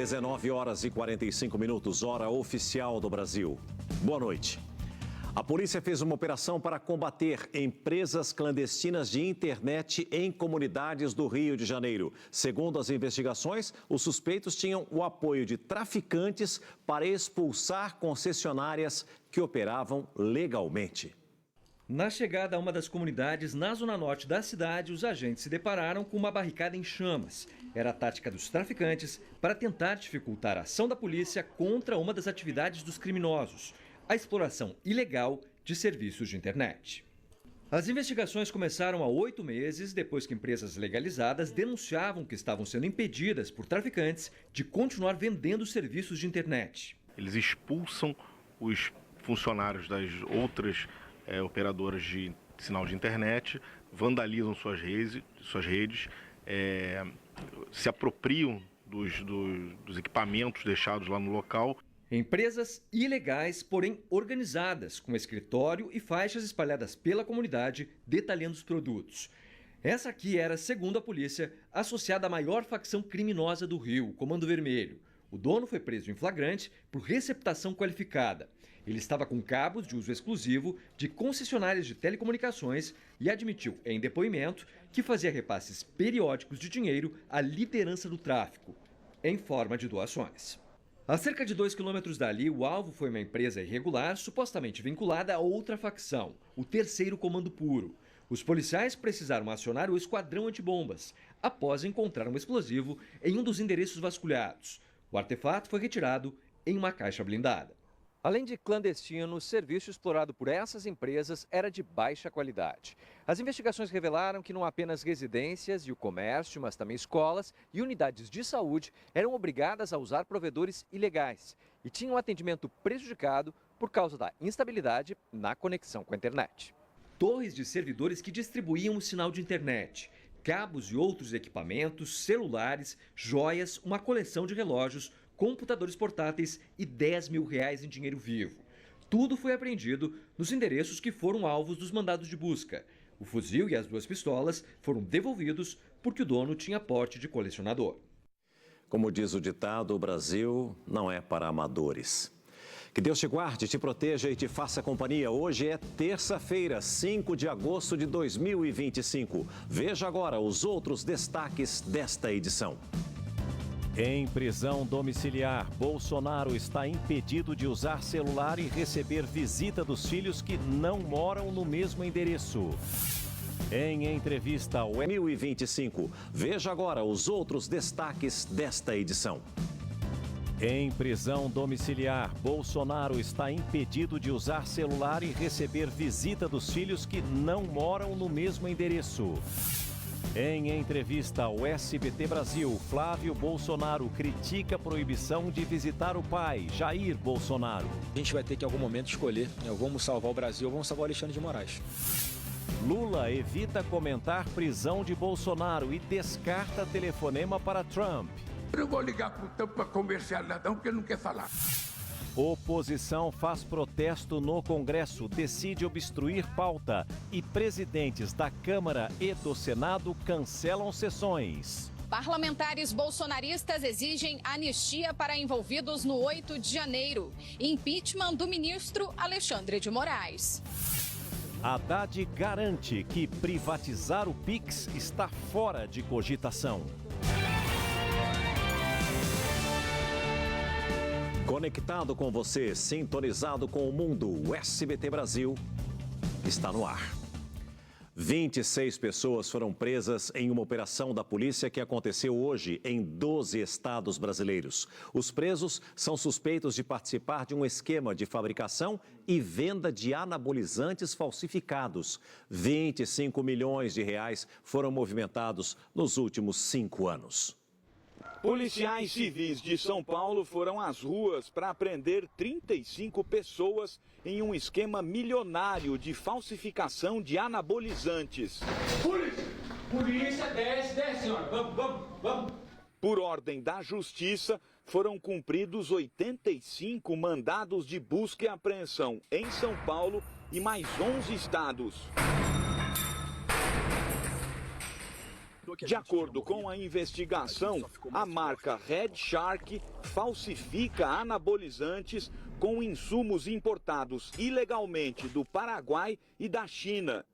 19 horas e 45 minutos, hora oficial do Brasil. Boa noite. A polícia fez uma operação para combater empresas clandestinas de internet em comunidades do Rio de Janeiro. Segundo as investigações, os suspeitos tinham o apoio de traficantes para expulsar concessionárias que operavam legalmente. Na chegada a uma das comunidades na zona norte da cidade, os agentes se depararam com uma barricada em chamas. Era a tática dos traficantes para tentar dificultar a ação da polícia contra uma das atividades dos criminosos, a exploração ilegal de serviços de internet. As investigações começaram há 8 meses, depois que empresas legalizadas denunciavam que estavam sendo impedidas por traficantes de continuar vendendo serviços de internet. Eles expulsam os funcionários das outras operadoras de sinal de internet, vandalizam suas redes, se apropriam dos equipamentos deixados lá no local. Empresas ilegais, porém organizadas, com escritório e faixas espalhadas pela comunidade, detalhando os produtos. Essa aqui era, segundo a polícia, associada à maior facção criminosa do Rio, o Comando Vermelho. O dono foi preso em flagrante por receptação qualificada. Ele estava com cabos de uso exclusivo de concessionárias de telecomunicações e admitiu em depoimento que fazia repasses periódicos de dinheiro à liderança do tráfico, em forma de doações. A cerca de 2 quilômetros dali, o alvo foi uma empresa irregular supostamente vinculada a outra facção, o Terceiro Comando Puro. Os policiais precisaram acionar o esquadrão antibombas, após encontrar um explosivo em um dos endereços vasculhados. O artefato foi retirado em uma caixa blindada. Além de clandestino, o serviço explorado por essas empresas era de baixa qualidade. As investigações revelaram que não apenas residências e o comércio, mas também escolas e unidades de saúde eram obrigadas a usar provedores ilegais e tinham atendimento prejudicado por causa da instabilidade na conexão com a internet. Torres de servidores que distribuíam o sinal de internet, cabos e outros equipamentos, celulares, joias, uma coleção de relógios, computadores portáteis e R$10 mil em dinheiro vivo. Tudo foi apreendido nos endereços que foram alvos dos mandados de busca. O fuzil e as 2 pistolas foram devolvidos porque o dono tinha porte de colecionador. Como diz o ditado, o Brasil não é para amadores. Que Deus te guarde, te proteja e te faça companhia. Hoje é terça-feira, 5 de agosto de 2025. Veja agora os outros destaques desta edição. Em prisão domiciliar, Bolsonaro está impedido de usar celular e receber visita dos filhos que não moram no mesmo endereço. Em entrevista ao 2025, veja agora os outros destaques desta edição. Em prisão domiciliar, Bolsonaro está impedido de usar celular e receber visita dos filhos que não moram no mesmo endereço. Em entrevista ao SBT Brasil, Flávio Bolsonaro critica a proibição de visitar o pai, Jair Bolsonaro. A gente vai ter que em algum momento escolher, vamos salvar o Brasil ou vamos salvar o Alexandre de Moraes. Lula evita comentar prisão de Bolsonaro e descarta telefonema para Trump. Eu não vou ligar para o Trump para conversar nada, porque ele não quer falar. Oposição faz protesto no Congresso, decide obstruir pauta e presidentes da Câmara e do Senado cancelam sessões. Parlamentares bolsonaristas exigem anistia para envolvidos no 8 de janeiro. Impeachment do ministro Alexandre de Moraes. Haddad garante que privatizar o Pix está fora de cogitação. Conectado com você, sintonizado com o mundo, o SBT Brasil está no ar. 26 pessoas foram presas em uma operação da polícia que aconteceu hoje em 12 estados brasileiros. Os presos são suspeitos de participar de um esquema de fabricação e venda de anabolizantes falsificados. 25 milhões de reais foram movimentados nos últimos 5 anos. Policiais civis de São Paulo foram às ruas para prender 35 pessoas em um esquema milionário de falsificação de anabolizantes. Polícia, desce, senhora. Vamos. Por ordem da Justiça, foram cumpridos 85 mandados de busca e apreensão em São Paulo e mais 11 estados. De acordo com a investigação, a marca Red Shark falsifica anabolizantes com insumos importados ilegalmente do Paraguai e da China.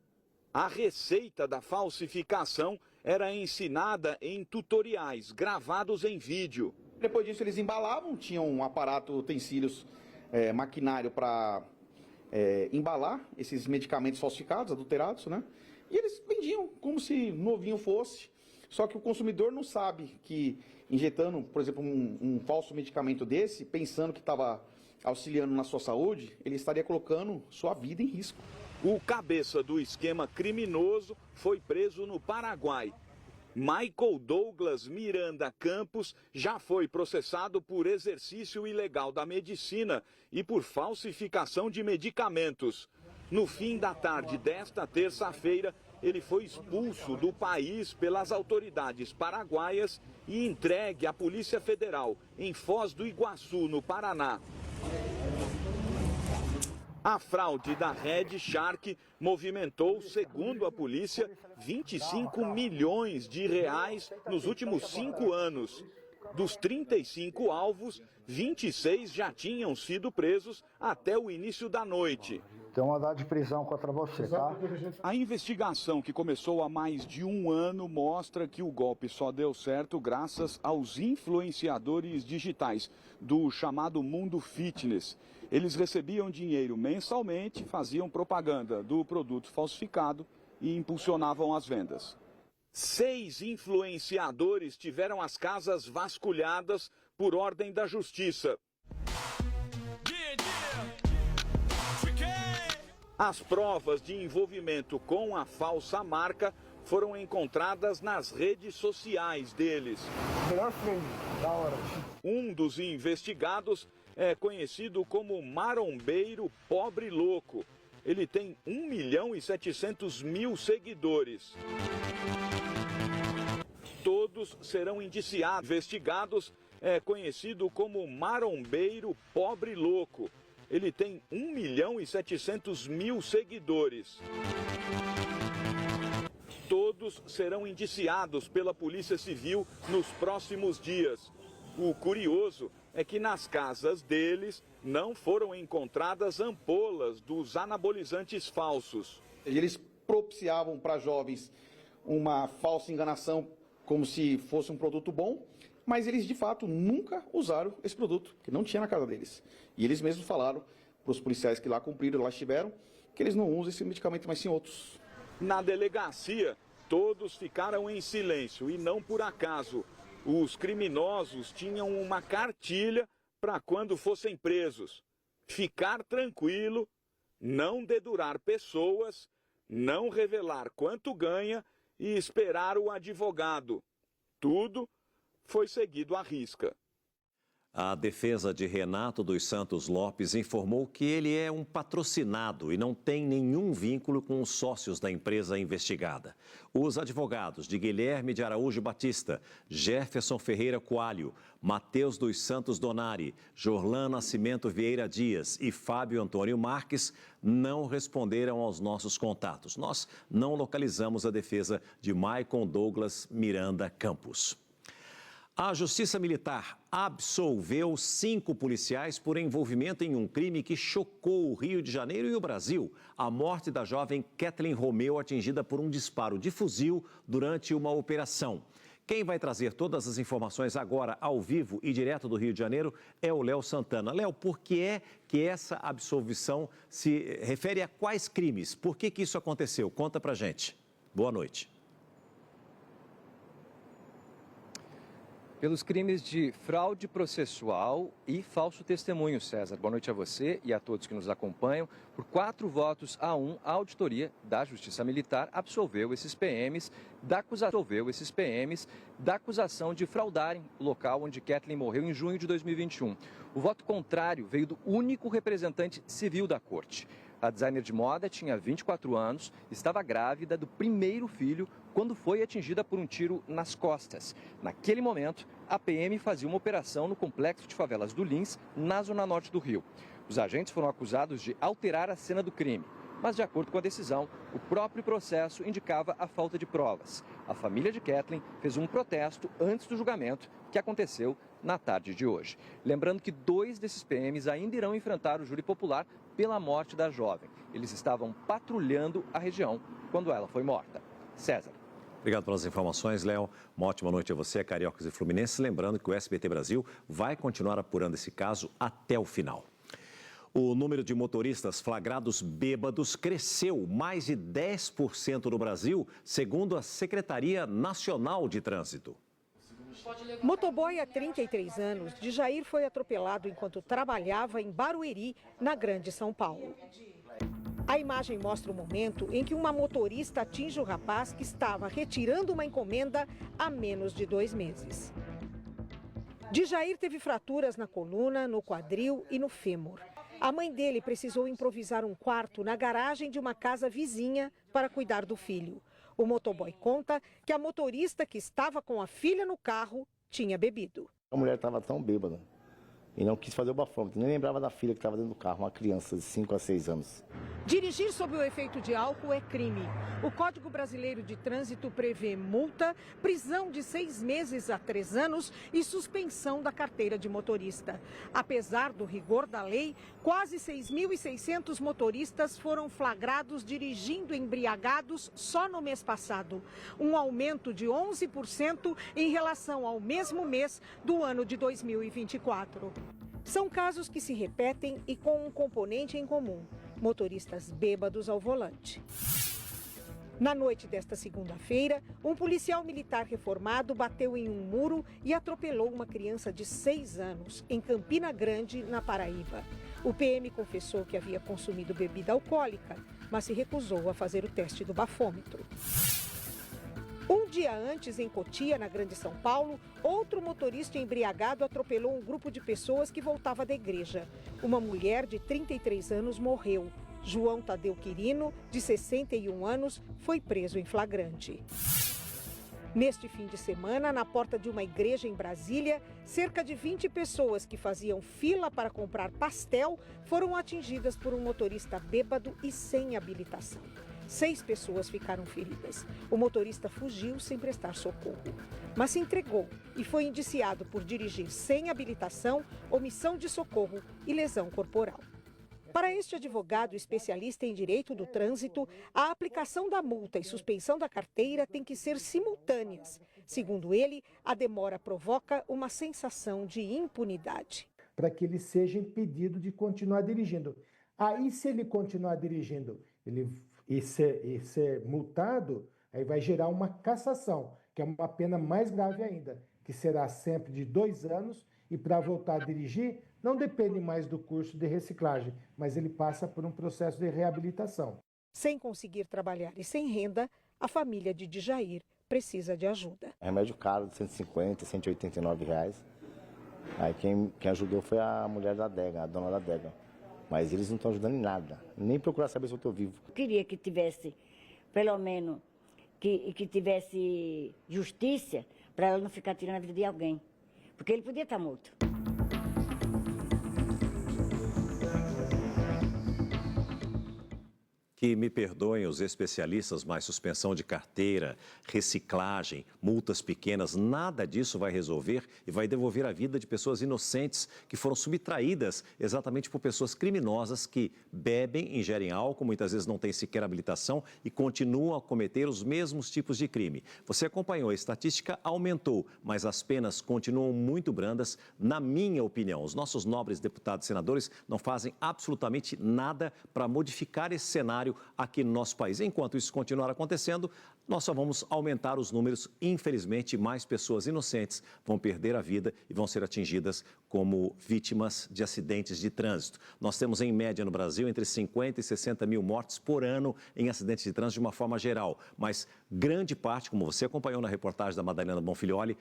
A receita da falsificação era ensinada em tutoriais gravados em vídeo. Depois disso eles embalavam, tinham um aparato, utensílios, maquinário para embalar esses medicamentos falsificados, adulterados, né? E eles vendiam como se novinho fosse, só que o consumidor não sabe que injetando, por exemplo, um falso medicamento desse, pensando que estava auxiliando na sua saúde, ele estaria colocando sua vida em risco. O cabeça do esquema criminoso foi preso no Paraguai. Michael Douglas Miranda Campos já foi processado por exercício ilegal da medicina e por falsificação de medicamentos. No fim da tarde desta terça-feira, ele foi expulso do país pelas autoridades paraguaias e entregue à Polícia Federal em Foz do Iguaçu, no Paraná. A fraude da Red Shark movimentou, segundo a polícia, 25 milhões de reais nos últimos 5 anos. Dos 35 alvos, 26 já tinham sido presos até o início da noite. Tem uma mandado de prisão contra você, tá? A investigação, que começou há mais de 1 ano, mostra que o golpe só deu certo graças aos influenciadores digitais do chamado mundo fitness. Eles recebiam dinheiro mensalmente, faziam propaganda do produto falsificado e impulsionavam as vendas. 6 influenciadores tiveram as casas vasculhadas por ordem da justiça. As provas de envolvimento com a falsa marca foram encontradas nas redes sociais deles. Um dos investigados é conhecido como marombeiro pobre louco. Ele tem 1.700.000 seguidores. Todos serão indiciados. Investigados é conhecido como marombeiro pobre louco. Ele tem 1.700.000 seguidores. Todos serão indiciados pela Polícia Civil nos próximos dias. O curioso é que nas casas deles não foram encontradas ampolas dos anabolizantes falsos. Eles propiciavam para jovens uma falsa enganação como se fosse um produto bom, mas eles de fato nunca usaram esse produto, que não tinha na casa deles. E eles mesmos falaram para os policiais que lá cumpriram, lá estiveram, que eles não usam esse medicamento, mas sim outros. Na delegacia, todos ficaram em silêncio e não por acaso. Os criminosos tinham uma cartilha para quando fossem presos: ficar tranquilo, não dedurar pessoas, não revelar quanto ganha e esperar o advogado. Tudo foi seguido à risca. A defesa de Renato dos Santos Lopes informou que ele é um patrocinado e não tem nenhum vínculo com os sócios da empresa investigada. Os advogados de Guilherme de Araújo Batista, Jefferson Ferreira Coalho, Matheus dos Santos Donari, Jorlan Nascimento Vieira Dias e Fábio Antônio Marques não responderam aos nossos contatos. Nós não localizamos a defesa de Michael Douglas Miranda Campos. A Justiça Militar absolveu 5 policiais por envolvimento em um crime que chocou o Rio de Janeiro e o Brasil: a morte da jovem Kathleen Romeu, atingida por um disparo de fuzil durante uma operação. Quem vai trazer todas as informações agora, ao vivo e direto do Rio de Janeiro, é o Léo Santana. Léo, por que é que essa absolvição se refere a quais crimes? Por que isso aconteceu? Conta pra gente. Boa noite. Pelos crimes de fraude processual e falso testemunho, César. Boa noite a você e a todos que nos acompanham. Por 4 votos a 1, a auditoria da Justiça Militar absolveu esses PMs da acusação de fraudarem o local onde Kathleen morreu em junho de 2021. O voto contrário veio do único representante civil da corte. A designer de moda tinha 24 anos, estava grávida do primeiro filho quando foi atingida por um tiro nas costas. Naquele momento, a PM fazia uma operação no complexo de favelas do Lins, na zona norte do Rio. Os agentes foram acusados de alterar a cena do crime. Mas, de acordo com a decisão, o próprio processo indicava a falta de provas. A família de Kathleen fez um protesto antes do julgamento, que aconteceu na tarde de hoje. Lembrando que 2 desses PMs ainda irão enfrentar o júri popular pela morte da jovem. Eles estavam patrulhando a região quando ela foi morta. César. Obrigado pelas informações, Léo. Uma ótima noite a você, Cariocas e Fluminenses. Lembrando que o SBT Brasil vai continuar apurando esse caso até o final. O número de motoristas flagrados bêbados cresceu mais de 10% no Brasil, segundo a Secretaria Nacional de Trânsito. Motoboy há 33 anos, Djair foi atropelado enquanto trabalhava em Barueri, na Grande São Paulo. A imagem mostra o momento em que uma motorista atinge o rapaz que estava retirando uma encomenda há menos de 2 meses. Djair teve fraturas na coluna, no quadril e no fêmur. A mãe dele precisou improvisar um quarto na garagem de uma casa vizinha para cuidar do filho. O motoboy conta que a motorista que estava com a filha no carro tinha bebido. A mulher estava tão bêbada e não quis fazer o bafômetro, nem lembrava da filha que estava dentro do carro, uma criança de 5 a 6 anos. Dirigir sob o efeito de álcool é crime. O Código Brasileiro de Trânsito prevê multa, prisão de 6 meses a 3 anos e suspensão da carteira de motorista. Apesar do rigor da lei, quase 6.600 motoristas foram flagrados dirigindo embriagados só no mês passado. Um aumento de 11% em relação ao mesmo mês do ano de 2024. São casos que se repetem e com um componente em comum: motoristas bêbados ao volante. Na noite desta segunda-feira, um policial militar reformado bateu em um muro e atropelou uma criança de 6 anos, em Campina Grande, na Paraíba. O PM confessou que havia consumido bebida alcoólica, mas se recusou a fazer o teste do bafômetro. Um dia antes, em Cotia, na Grande São Paulo, outro motorista embriagado atropelou um grupo de pessoas que voltava da igreja. Uma mulher de 33 anos morreu. João Tadeu Quirino, de 61 anos, foi preso em flagrante. Neste fim de semana, na porta de uma igreja em Brasília, cerca de 20 pessoas que faziam fila para comprar pastel foram atingidas por um motorista bêbado e sem habilitação. 6 pessoas ficaram feridas. O motorista fugiu sem prestar socorro, mas se entregou e foi indiciado por dirigir sem habilitação, omissão de socorro e lesão corporal. Para este advogado especialista em direito do trânsito, a aplicação da multa e suspensão da carteira tem que ser simultâneas. Segundo ele, a demora provoca uma sensação de impunidade. Para que ele seja impedido de continuar dirigindo. Aí, se ele continuar dirigindo e ser multado, aí vai gerar uma cassação, que é uma pena mais grave ainda, que será sempre de 2 anos, e para voltar a dirigir, não depende mais do curso de reciclagem, mas ele passa por um processo de reabilitação. Sem conseguir trabalhar e sem renda, a família de Djair precisa de ajuda. Remédio caro de 150, 189 reais. Aí quem ajudou foi a mulher da adega, a dona da adega. Mas eles não estão ajudando em nada, nem procurar saber se eu estou vivo. Eu queria que tivesse, pelo menos, que tivesse justiça para ela não ficar tirando a vida de alguém. Porque ele podia estar morto. Que me perdoem os especialistas, mas suspensão de carteira, reciclagem, multas pequenas, nada disso vai resolver e vai devolver a vida de pessoas inocentes que foram subtraídas exatamente por pessoas criminosas que bebem, ingerem álcool, muitas vezes não têm sequer habilitação e continuam a cometer os mesmos tipos de crime. Você acompanhou, a estatística aumentou, mas as penas continuam muito brandas, na minha opinião. Os nossos nobres deputados e senadores não fazem absolutamente nada para modificar esse cenário aqui no nosso país. Enquanto isso continuar acontecendo, nós só vamos aumentar os números. Infelizmente, mais pessoas inocentes vão perder a vida e vão ser atingidas como vítimas de acidentes de trânsito. Nós temos, em média, no Brasil, entre 50 e 60 mil mortes por ano em acidentes de trânsito de uma forma geral. Mas grande parte, como você acompanhou na reportagem da Madalena Bonfilioli,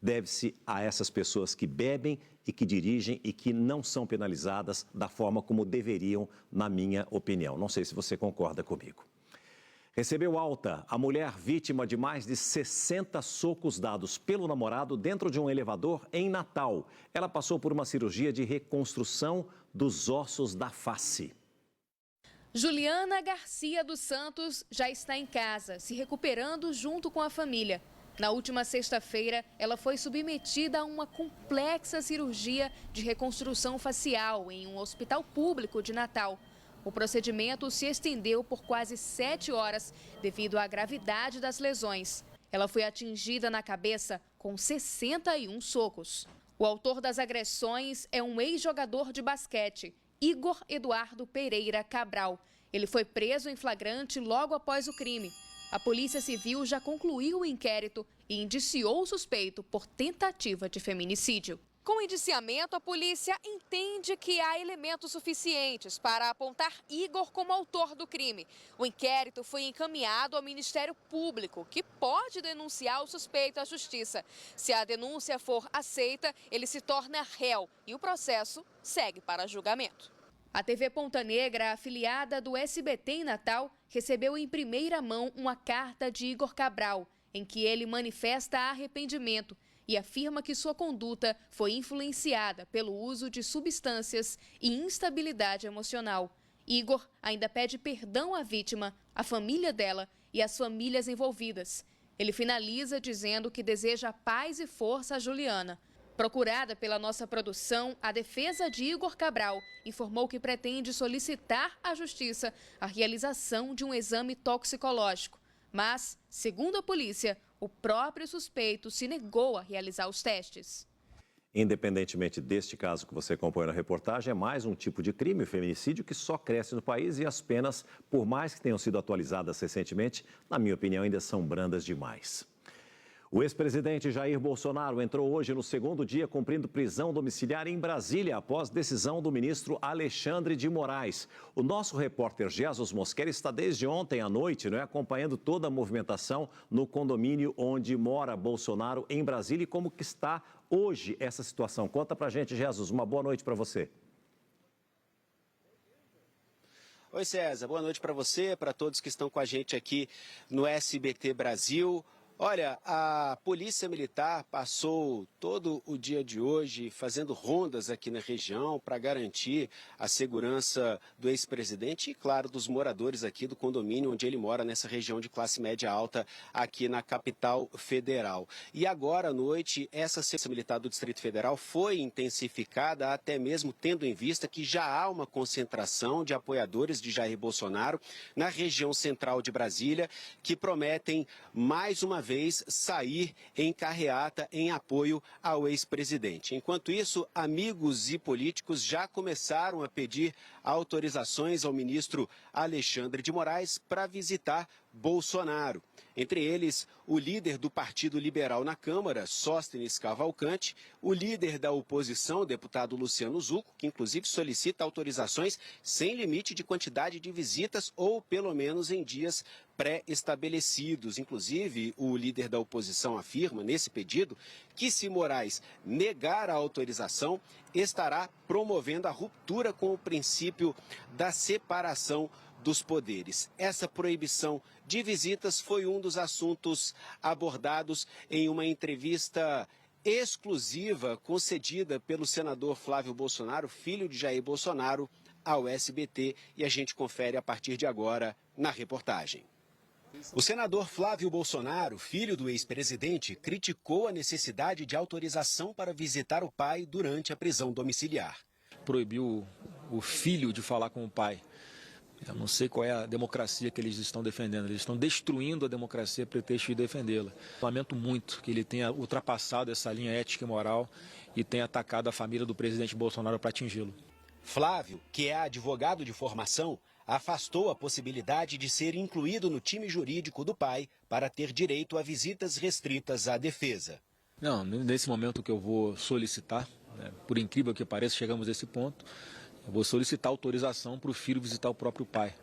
deve-se a essas pessoas que bebem e que dirigem e que não são penalizadas da forma como deveriam, na minha opinião. Não sei se você concorda comigo. Recebeu alta a mulher vítima de mais de 60 socos dados pelo namorado dentro de um elevador em Natal. Ela passou por uma cirurgia de reconstrução dos ossos da face. Juliana Garcia dos Santos já está em casa, se recuperando junto com a família. Na última sexta-feira, ela foi submetida a uma complexa cirurgia de reconstrução facial em um hospital público de Natal. O procedimento se estendeu por quase 7 horas devido à gravidade das lesões. Ela foi atingida na cabeça com 61 socos. O autor das agressões é um ex-jogador de basquete, Igor Eduardo Pereira Cabral. Ele foi preso em flagrante logo após o crime. A Polícia Civil já concluiu o inquérito e indiciou o suspeito por tentativa de feminicídio. Com o indiciamento, a polícia entende que há elementos suficientes para apontar Igor como autor do crime. O inquérito foi encaminhado ao Ministério Público, que pode denunciar o suspeito à Justiça. Se a denúncia for aceita, ele se torna réu e o processo segue para julgamento. A TV Ponta Negra, afiliada do SBT em Natal, recebeu em primeira mão uma carta de Igor Cabral, em que ele manifesta arrependimento e afirma que sua conduta foi influenciada pelo uso de substâncias e instabilidade emocional. Igor ainda pede perdão à vítima, à família dela e às famílias envolvidas. Ele finaliza dizendo que deseja paz e força a Juliana. Procurada pela nossa produção, a defesa de Igor Cabral informou que pretende solicitar à Justiça a realização de um exame toxicológico. Mas, segundo a polícia, o próprio suspeito se negou a realizar os testes. Independentemente deste caso que você acompanhou na reportagem, é mais um tipo de crime, o feminicídio, que só cresce no país e as penas, por mais que tenham sido atualizadas recentemente, na minha opinião, ainda são brandas demais. O ex-presidente Jair Bolsonaro entrou hoje no segundo dia cumprindo prisão domiciliar em Brasília após decisão do ministro Alexandre de Moraes. O nosso repórter Jesus Mosquera está desde ontem à noite, acompanhando toda a movimentação no condomínio onde mora Bolsonaro em Brasília e como que está hoje essa situação. Conta pra gente, Jesus, uma boa noite para você. Oi, César, boa noite para você, para todos que estão com a gente aqui no SBT Brasil. Olha, a Polícia Militar passou todo o dia de hoje fazendo rondas aqui na região para garantir a segurança do ex-presidente e, claro, dos moradores aqui do condomínio onde ele mora, nessa região de classe média alta aqui na capital federal. E agora à noite, essa Polícia Militar do Distrito Federal foi intensificada, até mesmo tendo em vista que já há uma concentração de apoiadores de Jair Bolsonaro na região central de Brasília, que prometem mais uma vez sair em carreata em apoio ao ex-presidente. Enquanto isso, amigos e políticos já começaram a pedir autorizações ao ministro Alexandre de Moraes para visitar Bolsonaro. Entre eles, o líder do Partido Liberal na Câmara, Sóstenes Cavalcante, o líder da oposição, o deputado Luciano Zucco, que inclusive solicita autorizações sem limite de quantidade de visitas ou pelo menos em dias pré-estabelecidos. Inclusive, o líder da oposição afirma nesse pedido que se Moraes negar a autorização, estará promovendo a ruptura com o princípio da separação dos poderes. Essa proibição de visitas foi um dos assuntos abordados em uma entrevista exclusiva concedida pelo senador Flávio Bolsonaro, filho de Jair Bolsonaro, ao SBT, e a gente confere a partir de agora na reportagem. O senador Flávio Bolsonaro, filho do ex-presidente, criticou a necessidade de autorização para visitar o pai durante a prisão domiciliar. Proibiu o filho de falar com o pai. Eu não sei qual é a democracia que eles estão defendendo. Eles estão destruindo a democracia a pretexto de defendê-la. Lamento muito que ele tenha ultrapassado essa linha ética e moral e tenha atacado a família do presidente Bolsonaro para atingi-lo. Flávio, que é advogado de formação, afastou a possibilidade de ser incluído no time jurídico do pai para ter direito a visitas restritas à defesa. Não, nesse momento que eu vou solicitar, por incrível que pareça, chegamos a esse ponto, eu vou solicitar autorização para o filho visitar o próprio pai.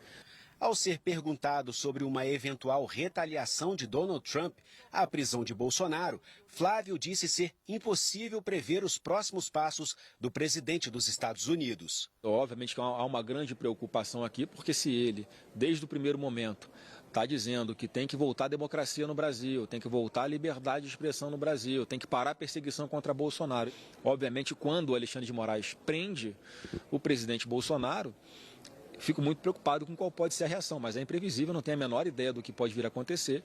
Ao ser perguntado sobre uma eventual retaliação de Donald Trump à prisão de Bolsonaro, Flávio disse ser impossível prever os próximos passos do presidente dos Estados Unidos. Obviamente que há uma grande preocupação aqui, porque se ele, desde o primeiro momento, está dizendo que tem que voltar a democracia no Brasil, tem que voltar a liberdade de expressão no Brasil, tem que parar a perseguição contra Bolsonaro. Obviamente, quando o Alexandre de Moraes prende o presidente Bolsonaro, fico muito preocupado com qual pode ser a reação, mas é imprevisível, não tenho a menor ideia do que pode vir a acontecer.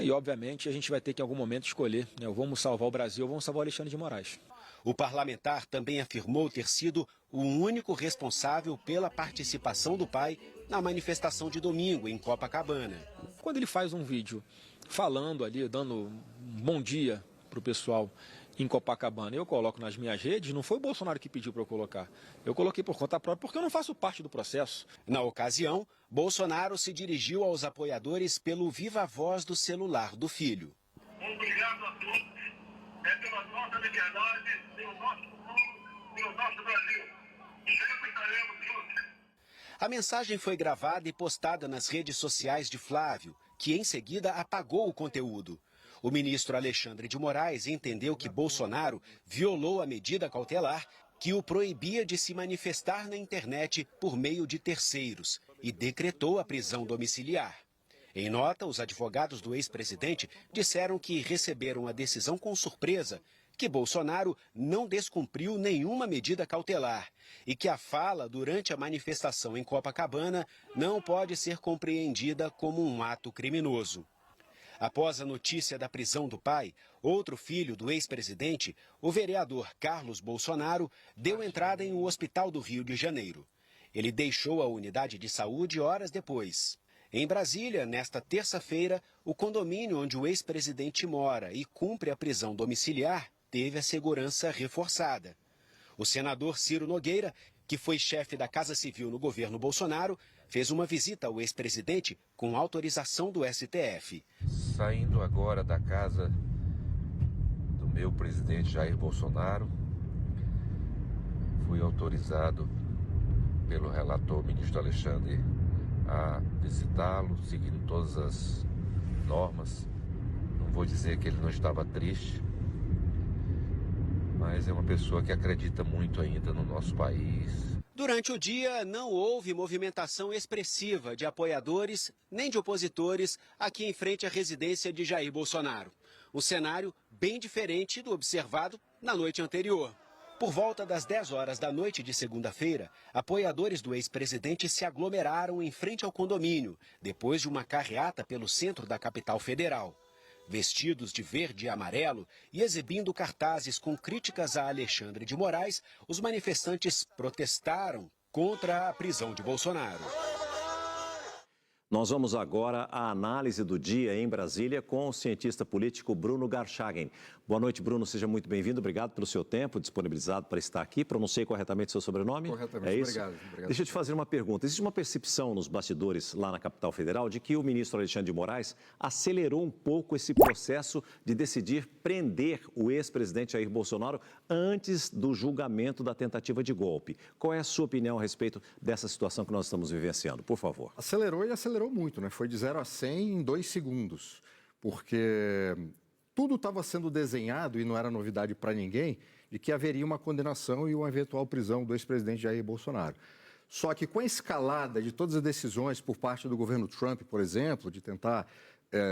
E, obviamente, a gente vai ter que, em algum momento, escolher, né? Vamos salvar o Brasil ou vamos salvar o Alexandre de Moraes. O parlamentar também afirmou ter sido o único responsável pela participação do pai na manifestação de domingo em Copacabana. Quando ele faz um vídeo falando ali, dando um bom dia para o pessoal em Copacabana, eu coloco nas minhas redes, não foi o Bolsonaro que pediu para eu colocar. Eu coloquei por conta própria porque eu não faço parte do processo. Na ocasião, Bolsonaro se dirigiu aos apoiadores pelo viva voz do celular do filho. Obrigado a todos. É pela nossa liberdade, pelo nosso mundo, pelo nosso Brasil. Sempre estaremos juntos. A mensagem foi gravada e postada nas redes sociais de Flávio, que em seguida apagou o conteúdo. O ministro Alexandre de Moraes entendeu que Bolsonaro violou a medida cautelar que o proibia de se manifestar na internet por meio de terceiros e decretou a prisão domiciliar. Em nota, os advogados do ex-presidente disseram que receberam a decisão com surpresa, que Bolsonaro não descumpriu nenhuma medida cautelar e que a fala durante a manifestação em Copacabana não pode ser compreendida como um ato criminoso. Após a notícia da prisão do pai, outro filho do ex-presidente, o vereador Carlos Bolsonaro, deu entrada em um hospital do Rio de Janeiro. Ele deixou a unidade de saúde horas depois. Em Brasília, nesta terça-feira, o condomínio onde o ex-presidente mora e cumpre a prisão domiciliar teve a segurança reforçada. O senador Ciro Nogueira, que foi chefe da Casa Civil no governo Bolsonaro, fez uma visita ao ex-presidente com autorização do STF. Saindo agora da casa do meu presidente Jair Bolsonaro, fui autorizado pelo relator ministro Alexandre a visitá-lo, seguindo todas as normas. Não vou dizer que ele não estava triste, mas é uma pessoa que acredita muito ainda no nosso país. Durante o dia, não houve movimentação expressiva de apoiadores nem de opositores aqui em frente à residência de Jair Bolsonaro. Um cenário bem diferente do observado na noite anterior. Por volta das 10 horas da noite de segunda-feira, apoiadores do ex-presidente se aglomeraram em frente ao condomínio, depois de uma carreata pelo centro da capital federal. Vestidos de verde e amarelo e exibindo cartazes com críticas a Alexandre de Moraes, os manifestantes protestaram contra a prisão de Bolsonaro. Nós vamos agora à análise do dia em Brasília com o cientista político Bruno Garchagen. Boa noite, Bruno. Seja muito bem-vindo. Obrigado pelo seu tempo disponibilizado para estar aqui. Pronunciei corretamente seu sobrenome? Corretamente. É isso? Obrigado. Deixa eu te fazer uma pergunta. Existe uma percepção nos bastidores lá na capital federal de que o ministro Alexandre de Moraes acelerou um pouco esse processo de decidir prender o ex-presidente Jair Bolsonaro antes do julgamento da tentativa de golpe. Qual é a sua opinião a respeito dessa situação que nós estamos vivenciando? Por favor. Acelerou e acelerou muito, né? Foi de 0 a 100 em 2 segundos, porque tudo estava sendo desenhado, e não era novidade para ninguém, de que haveria uma condenação e uma eventual prisão do ex-presidente Jair Bolsonaro. Só que com a escalada de todas as decisões por parte do governo Trump, por exemplo, de tentar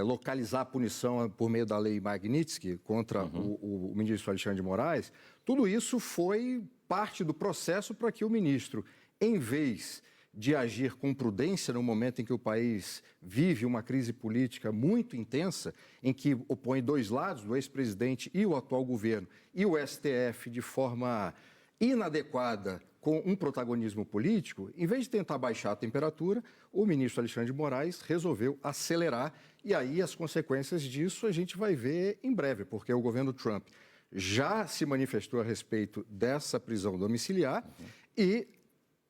localizar a punição por meio da lei Magnitsky contra o ministro Alexandre de Moraes, tudo isso foi parte do processo para que o ministro, em vez de agir com prudência no momento em que o país vive uma crise política muito intensa, em que opõe dois lados, o ex-presidente e o atual governo, e o STF de forma inadequada com um protagonismo político, em vez de tentar baixar a temperatura, o ministro Alexandre de Moraes resolveu acelerar, e aí as consequências disso a gente vai ver em breve, porque o governo Trump já se manifestou a respeito dessa prisão domiciliar e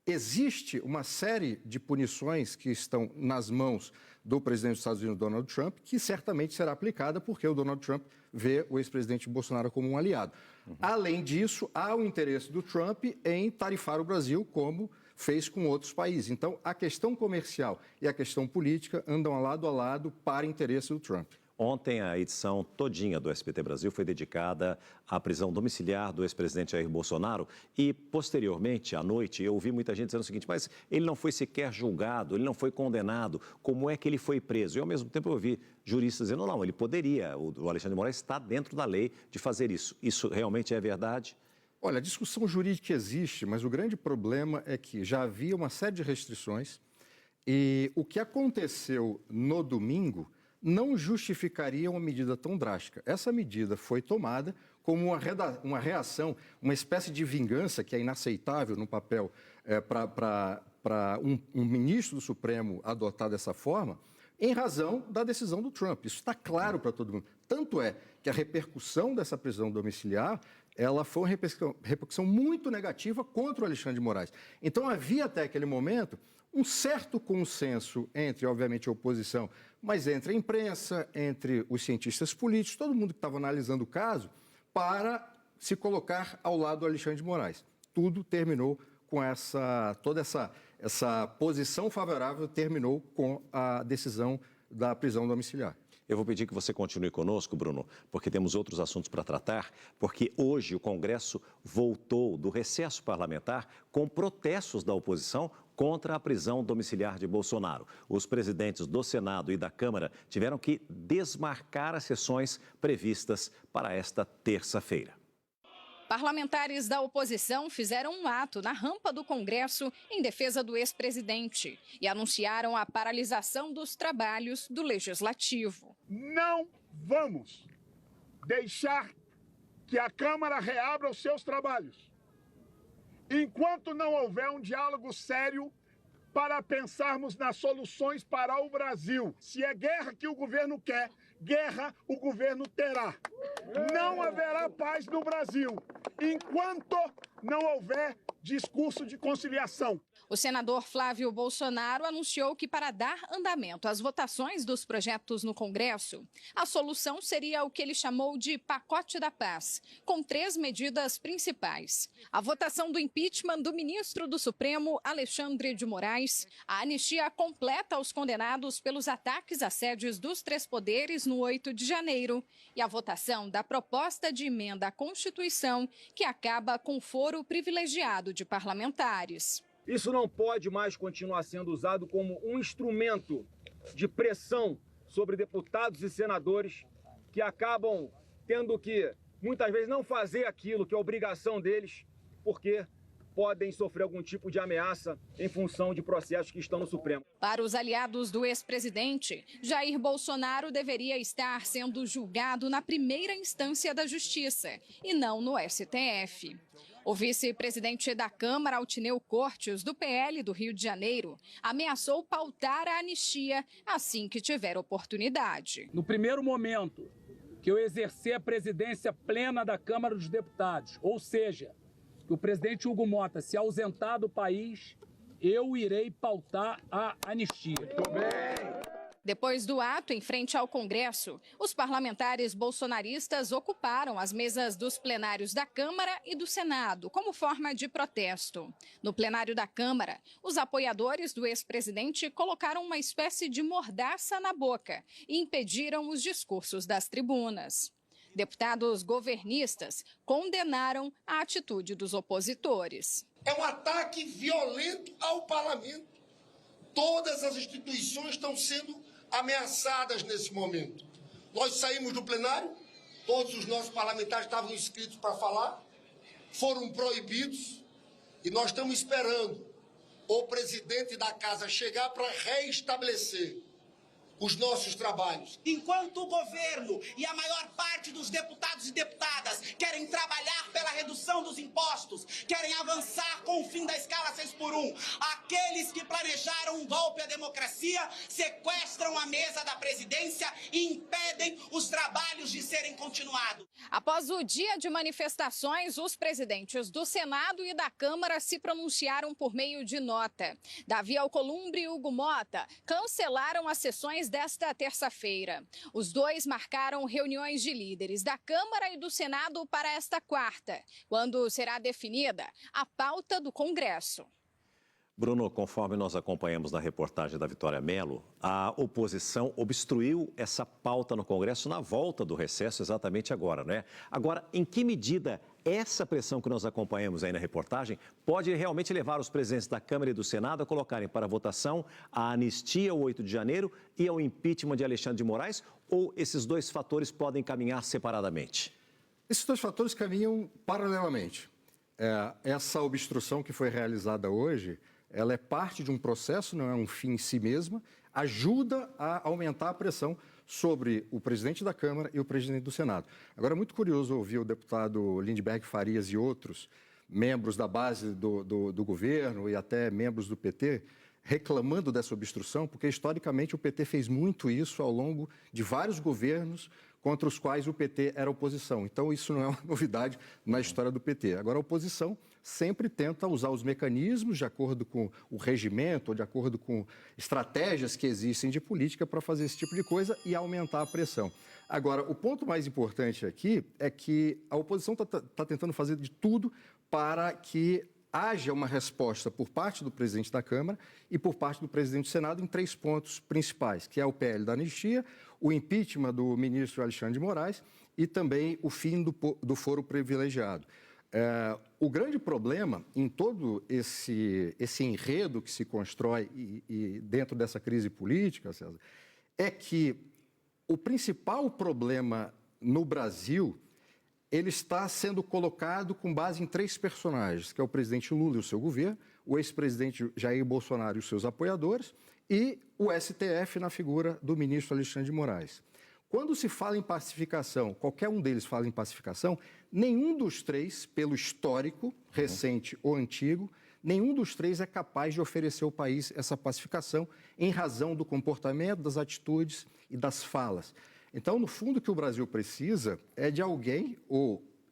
existe uma série de punições que estão nas mãos do presidente dos Estados Unidos, Donald Trump, que certamente será aplicada porque o Donald Trump vê o ex-presidente Bolsonaro como um aliado. Além disso, há o interesse do Trump em tarifar o Brasil, como fez com outros países. Então, a questão comercial e a questão política andam lado a lado para interesse do Trump. Ontem, a edição todinha do SBT Brasil foi dedicada à prisão domiciliar do ex-presidente Jair Bolsonaro e, posteriormente, à noite, eu ouvi muita gente dizendo o seguinte, mas ele não foi sequer julgado, ele não foi condenado, como é que ele foi preso? E, ao mesmo tempo, eu ouvi juristas dizendo, não, ele poderia, o Alexandre de Moraes está dentro da lei de fazer isso. Isso realmente é verdade? Olha, a discussão jurídica existe, mas o grande problema é que já havia uma série de restrições e o que aconteceu no domingo não justificaria uma medida tão drástica. Essa medida foi tomada como uma reação, uma espécie de vingança que é inaceitável no papel para um ministro do Supremo adotar dessa forma, em razão da decisão do Trump. Isso está claro para todo mundo. Tanto é que a repercussão dessa prisão domiciliar ela foi uma repercussão muito negativa contra o Alexandre de Moraes. Então, havia até aquele momento um certo consenso entre, obviamente, a oposição, mas entre a imprensa, entre os cientistas políticos, todo mundo que estava analisando o caso, para se colocar ao lado do Alexandre de Moraes. Tudo terminou com toda essa posição favorável terminou com a decisão da prisão domiciliar. Eu vou pedir que você continue conosco, Bruno, porque temos outros assuntos para tratar, porque hoje o Congresso voltou do recesso parlamentar com protestos da oposição contra a prisão domiciliar de Bolsonaro. Os presidentes do Senado e da Câmara tiveram que desmarcar as sessões previstas para esta terça-feira. Parlamentares da oposição fizeram um ato na rampa do Congresso em defesa do ex-presidente e anunciaram a paralisação dos trabalhos do Legislativo. Não vamos deixar que a Câmara reabra os seus trabalhos enquanto não houver um diálogo sério para pensarmos nas soluções para o Brasil. Se é guerra que o governo quer, guerra o governo terá. Não haverá paz no Brasil enquanto não houver discurso de conciliação. O senador Flávio Bolsonaro anunciou que, para dar andamento às votações dos projetos no Congresso, a solução seria o que ele chamou de pacote da paz, com 3 medidas principais: a votação do impeachment do ministro do Supremo, Alexandre de Moraes, a anistia completa aos condenados pelos ataques às sedes dos 3 poderes no 8 de janeiro e a votação da proposta de emenda à Constituição que acaba com o foro privilegiado de parlamentares. Isso não pode mais continuar sendo usado como um instrumento de pressão sobre deputados e senadores que acabam tendo que, muitas vezes, não fazer aquilo que é obrigação deles, porque podem sofrer algum tipo de ameaça em função de processos que estão no Supremo. Para os aliados do ex-presidente, Jair Bolsonaro deveria estar sendo julgado na primeira instância da Justiça e não no STF. O vice-presidente da Câmara, Altineu Cortes, do PL do Rio de Janeiro, ameaçou pautar a anistia assim que tiver oportunidade. No primeiro momento que eu exercer a presidência plena da Câmara dos Deputados, ou seja, que o presidente Hugo Mota se ausentar do país, eu irei pautar a anistia. Muito bem. Depois do ato em frente ao Congresso, os parlamentares bolsonaristas ocuparam as mesas dos plenários da Câmara e do Senado como forma de protesto. No plenário da Câmara, os apoiadores do ex-presidente colocaram uma espécie de mordaça na boca e impediram os discursos das tribunas. Deputados governistas condenaram a atitude dos opositores. É um ataque violento ao parlamento. Todas as instituições estão sendo ameaçadas nesse momento. Nós saímos do plenário, todos os nossos parlamentares estavam inscritos para falar, foram proibidos e nós estamos esperando o presidente da casa chegar para reestabelecer os nossos trabalhos. Enquanto o governo e a maior parte dos deputados e deputadas querem trabalhar pela redução dos impostos, querem avançar com o fim da escala 6x1, aqueles que planejaram um golpe à democracia sequestram a mesa da presidência e impedem os trabalhos de serem continuados. Após o dia de manifestações, os presidentes do Senado e da Câmara se pronunciaram por meio de nota. Davi Alcolumbre e Hugo Mota cancelaram as sessões desta terça-feira. Os dois marcaram reuniões de líderes da Câmara e do Senado para esta quarta, quando será definida a pauta do Congresso. Bruno, conforme nós acompanhamos na reportagem da Vitória Mello, a oposição obstruiu essa pauta no Congresso na volta do recesso exatamente agora, né? Agora, em que medida essa pressão que nós acompanhamos aí na reportagem pode realmente levar os presidentes da Câmara e do Senado a colocarem para votação a anistia ao 8 de janeiro e ao impeachment de Alexandre de Moraes, ou esses dois fatores podem caminhar separadamente? Esses dois fatores caminham paralelamente. essa obstrução que foi realizada hoje, ela é parte de um processo, não é um fim em si mesma, ajuda a aumentar a pressão sobre o presidente da Câmara e o presidente do Senado. Agora, é muito curioso ouvir o deputado Lindbergh Farias e outros membros da base do governo e até membros do PT reclamando dessa obstrução, porque historicamente o PT fez muito isso ao longo de vários governos contra os quais o PT era oposição. Então, isso não é uma novidade na história do PT. Agora, a oposição sempre tenta usar os mecanismos de acordo com o regimento ou de acordo com estratégias que existem de política para fazer esse tipo de coisa e aumentar a pressão. Agora, o ponto mais importante aqui é que a oposição está tentando fazer de tudo para que haja uma resposta por parte do presidente da Câmara e por parte do presidente do Senado em 3 pontos principais, que é o PL da anistia, o impeachment do ministro Alexandre de Moraes e também o fim do foro privilegiado. O grande problema em todo esse enredo que se constrói e dentro dessa crise política, César, é que o principal problema no Brasil ele está sendo colocado com base em 3 personagens, que é o presidente Lula e o seu governo, o ex-presidente Jair Bolsonaro e os seus apoiadores, e o STF na figura do ministro Alexandre de Moraes. Quando se fala em pacificação, qualquer um deles fala em pacificação, nenhum dos 3, pelo histórico, recente ou antigo, nenhum dos 3 é capaz de oferecer ao país essa pacificação em razão do comportamento, das atitudes e das falas. Então, no fundo, o que o Brasil precisa é de alguém,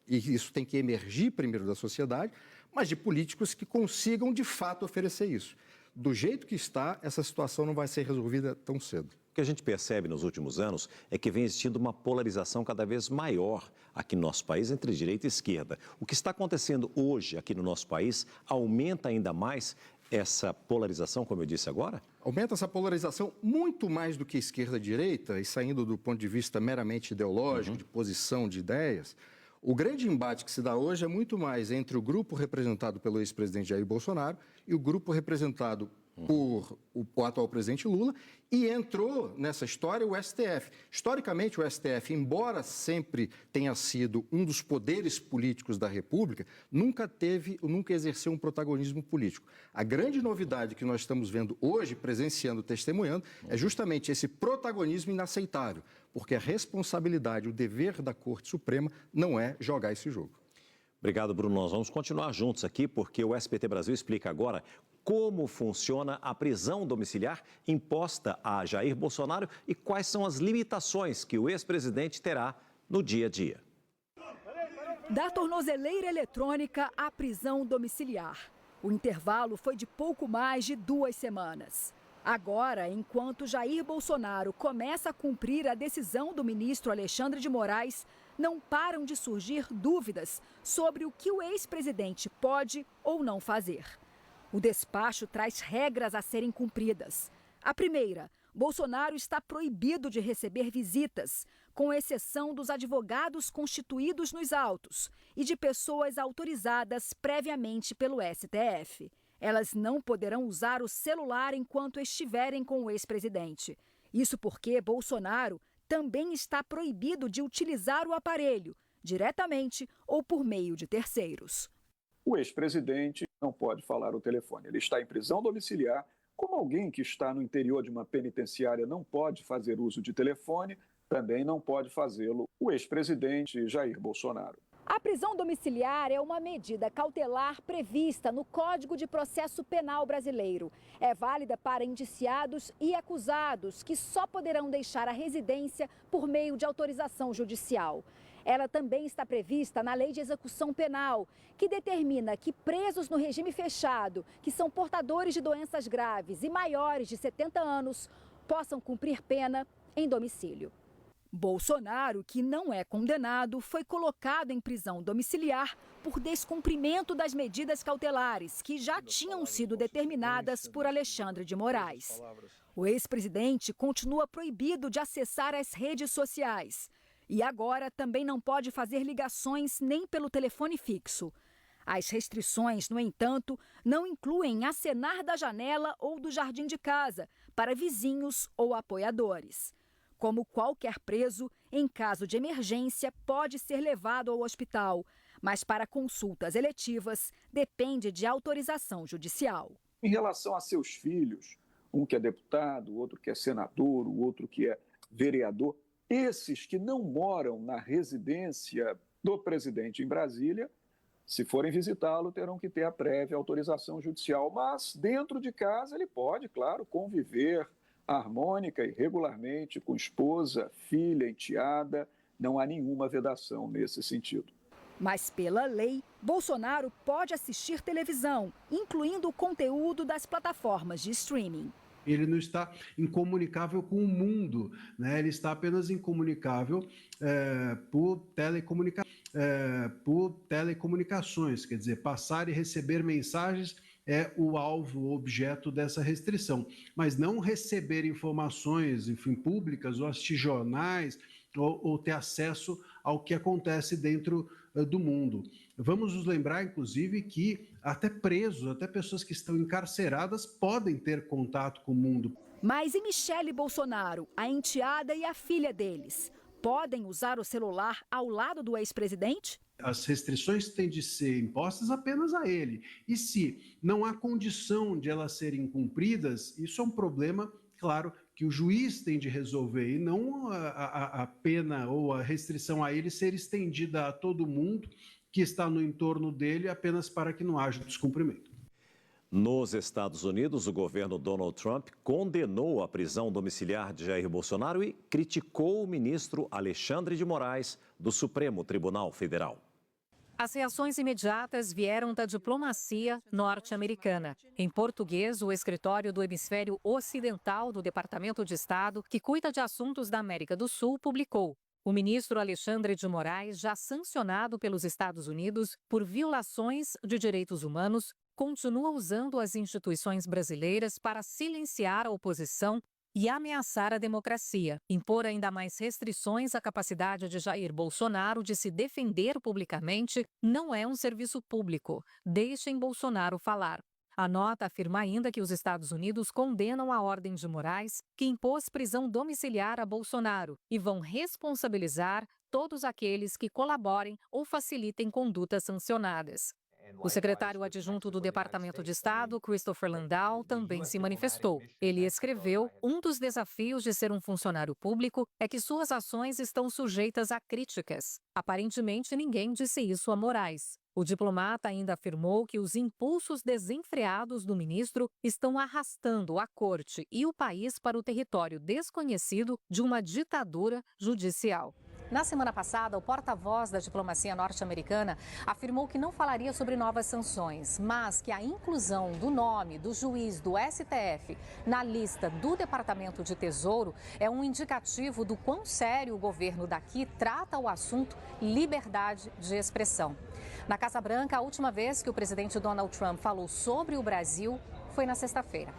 e isso tem que emergir primeiro da sociedade, mas de políticos que consigam, de fato, oferecer isso. Do jeito que está, essa situação não vai ser resolvida tão cedo. O que a gente percebe nos últimos anos é que vem existindo uma polarização cada vez maior aqui no nosso país entre direita e esquerda. O que está acontecendo hoje aqui no nosso país aumenta ainda mais essa polarização, como eu disse agora? Aumenta essa polarização muito mais do que esquerda e direita, e saindo do ponto de vista meramente ideológico, de posição de ideias. O grande embate que se dá hoje é muito mais entre o grupo representado pelo ex-presidente Jair Bolsonaro e o grupo representado por o atual presidente Lula, e entrou nessa história o STF. Historicamente, o STF, embora sempre tenha sido um dos poderes políticos da República, nunca exerceu um protagonismo político. A grande novidade que nós estamos vendo hoje, presenciando, testemunhando, é justamente esse protagonismo inaceitável, porque a responsabilidade, o dever da Corte Suprema não é jogar esse jogo. Obrigado, Bruno. Nós vamos continuar juntos aqui, porque o SBT Brasil explica agora como funciona a prisão domiciliar imposta a Jair Bolsonaro e quais são as limitações que o ex-presidente terá no dia a dia. Da tornozeleira eletrônica à prisão domiciliar. O intervalo foi de pouco mais de 2 semanas. Agora, enquanto Jair Bolsonaro começa a cumprir a decisão do ministro Alexandre de Moraes, não param de surgir dúvidas sobre o que o ex-presidente pode ou não fazer. O despacho traz regras a serem cumpridas. A primeira, Bolsonaro está proibido de receber visitas, com exceção dos advogados constituídos nos autos e de pessoas autorizadas previamente pelo STF. Elas não poderão usar o celular enquanto estiverem com o ex-presidente. Isso porque Bolsonaro também está proibido de utilizar o aparelho, diretamente ou por meio de terceiros. O ex-presidente não pode falar ao telefone. Ele está em prisão domiciliar. Como alguém que está no interior de uma penitenciária não pode fazer uso de telefone, também não pode fazê-lo o ex-presidente Jair Bolsonaro. A prisão domiciliar é uma medida cautelar prevista no Código de Processo Penal brasileiro. É válida para indiciados e acusados, que só poderão deixar a residência por meio de autorização judicial. Ela também está prevista na Lei de Execução Penal, que determina que presos no regime fechado, que são portadores de doenças graves e maiores de 70 anos, possam cumprir pena em domicílio. Bolsonaro, que não é condenado, foi colocado em prisão domiciliar por descumprimento das medidas cautelares que já tinham sido determinadas por Alexandre de Moraes. O ex-presidente continua proibido de acessar as redes sociais. E agora também não pode fazer ligações nem pelo telefone fixo. As restrições, no entanto, não incluem acenar da janela ou do jardim de casa para vizinhos ou apoiadores. Como qualquer preso, em caso de emergência, pode ser levado ao hospital, Mas para consultas eletivas, depende de autorização judicial. Em relação a seus filhos, um que é deputado, o outro que é senador, o outro que é vereador, esses que não moram na residência do presidente em Brasília, se forem visitá-lo, terão que ter a prévia autorização judicial. Mas dentro de casa ele pode, claro, conviver harmônica e regularmente com esposa, filha, enteada. Não há nenhuma vedação nesse sentido. Mas, pela lei, Bolsonaro pode assistir televisão, incluindo o conteúdo das plataformas de streaming. Ele não está incomunicável com o mundo, né? Ele está apenas incomunicável por telecomunicações, quer dizer, passar e receber mensagens é o alvo, o objeto dessa restrição, mas não receber informações, enfim, públicas ou assistir jornais ou ter acesso ao que acontece dentro do mundo. Vamos nos lembrar, inclusive, que até presos, até pessoas que estão encarceradas podem ter contato com o mundo. Mas e Michele Bolsonaro, a enteada e a filha deles? Podem usar o celular ao lado do ex-presidente? As restrições têm de ser impostas apenas a ele. E se não há condição de elas serem cumpridas, isso é um problema, claro, que o juiz tem de resolver, e não a pena ou a restrição a ele ser estendida a todo mundo que está no entorno dele apenas para que não haja descumprimento. Nos Estados Unidos, o governo Donald Trump condenou a prisão domiciliar de Jair Bolsonaro e criticou o ministro Alexandre de Moraes do Supremo Tribunal Federal. As reações imediatas vieram da diplomacia norte-americana. Em português, o escritório do Hemisfério Ocidental do Departamento de Estado, que cuida de assuntos da América do Sul, publicou: o ministro Alexandre de Moraes, já sancionado pelos Estados Unidos por violações de direitos humanos, continua usando as instituições brasileiras para silenciar a oposição e ameaçar a democracia. Impor ainda mais restrições à capacidade de Jair Bolsonaro de se defender publicamente não é um serviço público. Deixem Bolsonaro falar. A nota afirma ainda que os Estados Unidos condenam a ordem de Moraes, que impôs prisão domiciliar a Bolsonaro, e vão responsabilizar todos aqueles que colaborem ou facilitem condutas sancionadas. O secretário adjunto do Departamento de Estado, Christopher Landau, também se manifestou. Ele escreveu: um dos desafios de ser um funcionário público é que suas ações estão sujeitas a críticas. Aparentemente, ninguém disse isso a Moraes. O diplomata ainda afirmou que os impulsos desenfreados do ministro estão arrastando a corte e o país para o território desconhecido de uma ditadura judicial. Na semana passada, o porta-voz da diplomacia norte-americana afirmou que não falaria sobre novas sanções, mas que a inclusão do nome do juiz do STF na lista do Departamento de Tesouro é um indicativo do quão sério o governo daqui trata o assunto liberdade de expressão. Na Casa Branca, a última vez que o presidente Donald Trump falou sobre o Brasil foi na sexta-feira.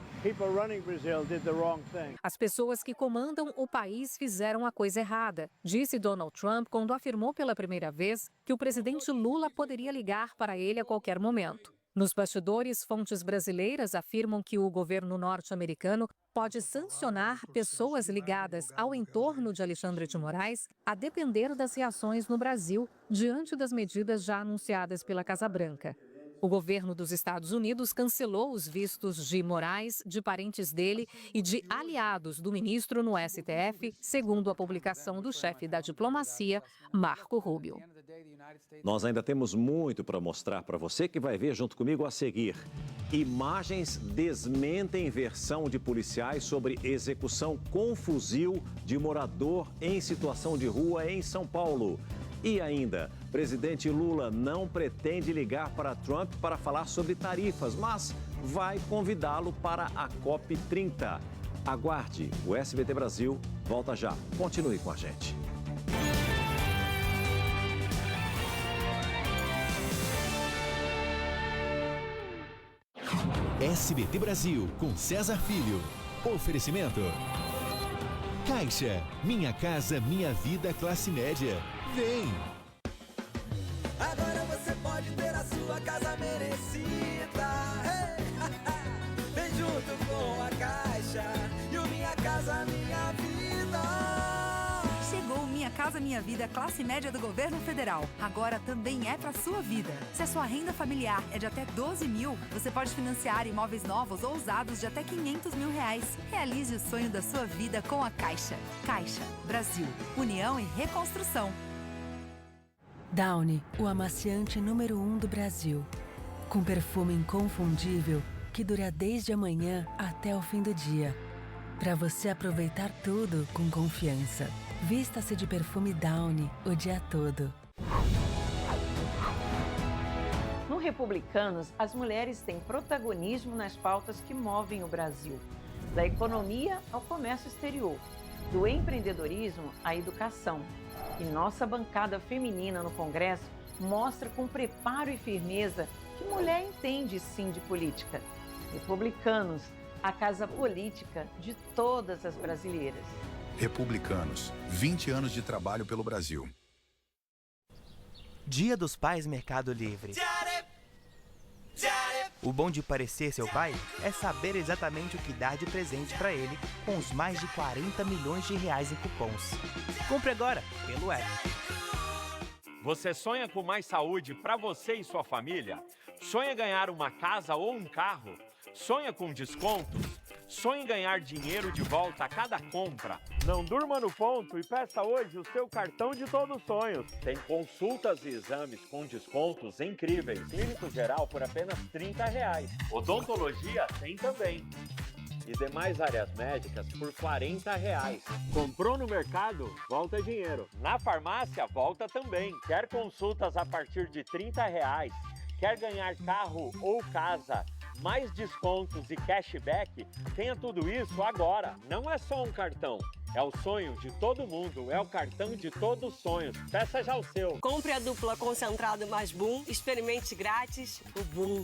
As pessoas que comandam o país fizeram a coisa errada, disse Donald Trump quando afirmou pela primeira vez que o presidente Lula poderia ligar para ele a qualquer momento. Nos bastidores, fontes brasileiras afirmam que o governo norte-americano pode sancionar pessoas ligadas ao entorno de Alexandre de Moraes, a depender das reações no Brasil diante das medidas já anunciadas pela Casa Branca. O governo dos Estados Unidos cancelou os vistos de Moraes, de parentes dele e de aliados do ministro no STF, segundo a publicação do chefe da diplomacia, Marco Rubio. Nós ainda temos muito para mostrar para você, que vai ver junto comigo a seguir. Imagens desmentem versão de policiais sobre execução com fuzil de morador em situação de rua em São Paulo. E ainda, presidente Lula não pretende ligar para Trump para falar sobre tarifas, mas vai convidá-lo para a COP30. Aguarde, o SBT Brasil volta já. Continue com a gente. SBT Brasil, com César Filho. Oferecimento. Caixa, Minha Casa, Minha Vida, classe média. Vem! Agora você pode ter a sua casa merecida. Vem junto com a Caixa e o Minha Casa, Minha Vida. Chegou o Minha Casa Casa Minha Vida classe média do governo federal. Agora também é para sua vida. Se a sua renda familiar é de até 12 mil, você pode financiar imóveis novos ou usados de até 500 mil reais. Realize o sonho da sua vida com a Caixa. Caixa, Brasil, União e Reconstrução. Downy, o amaciante número 1 do Brasil. Com perfume inconfundível que dura desde a manhã até o fim do dia. Para você aproveitar tudo com confiança. Vista-se de perfume Downy o dia todo. No Republicanos, as mulheres têm protagonismo nas pautas que movem o Brasil. Da economia ao comércio exterior, do empreendedorismo à educação. E nossa bancada feminina no Congresso mostra com preparo e firmeza que mulher entende sim de política. Republicanos, a casa política de todas as brasileiras. Republicanos, 20 anos de trabalho pelo Brasil. Dia dos Pais Mercado Livre. O bom de parecer seu pai é saber exatamente o que dar de presente para ele com os mais de 40 milhões de reais em cupons. Compre agora pelo app. Você sonha com mais saúde para você e sua família? Sonha ganhar uma casa ou um carro? Sonha com descontos? Sonha em ganhar dinheiro de volta a cada compra? Não durma no ponto e peça hoje o seu cartão de todos os sonhos. Tem consultas e exames com descontos incríveis. Clínico geral por apenas R$30. Odontologia tem também. E demais áreas médicas por R$40. Comprou no mercado? Volta dinheiro. Na farmácia, volta também. Quer consultas a partir de R$30? Quer ganhar carro ou casa? Mais descontos e cashback? Tenha tudo isso agora. Não é só um cartão. É o sonho de todo mundo. É o cartão de todos os sonhos. Peça já o seu. Compre a dupla concentrada mais Boom. Experimente grátis o Boom.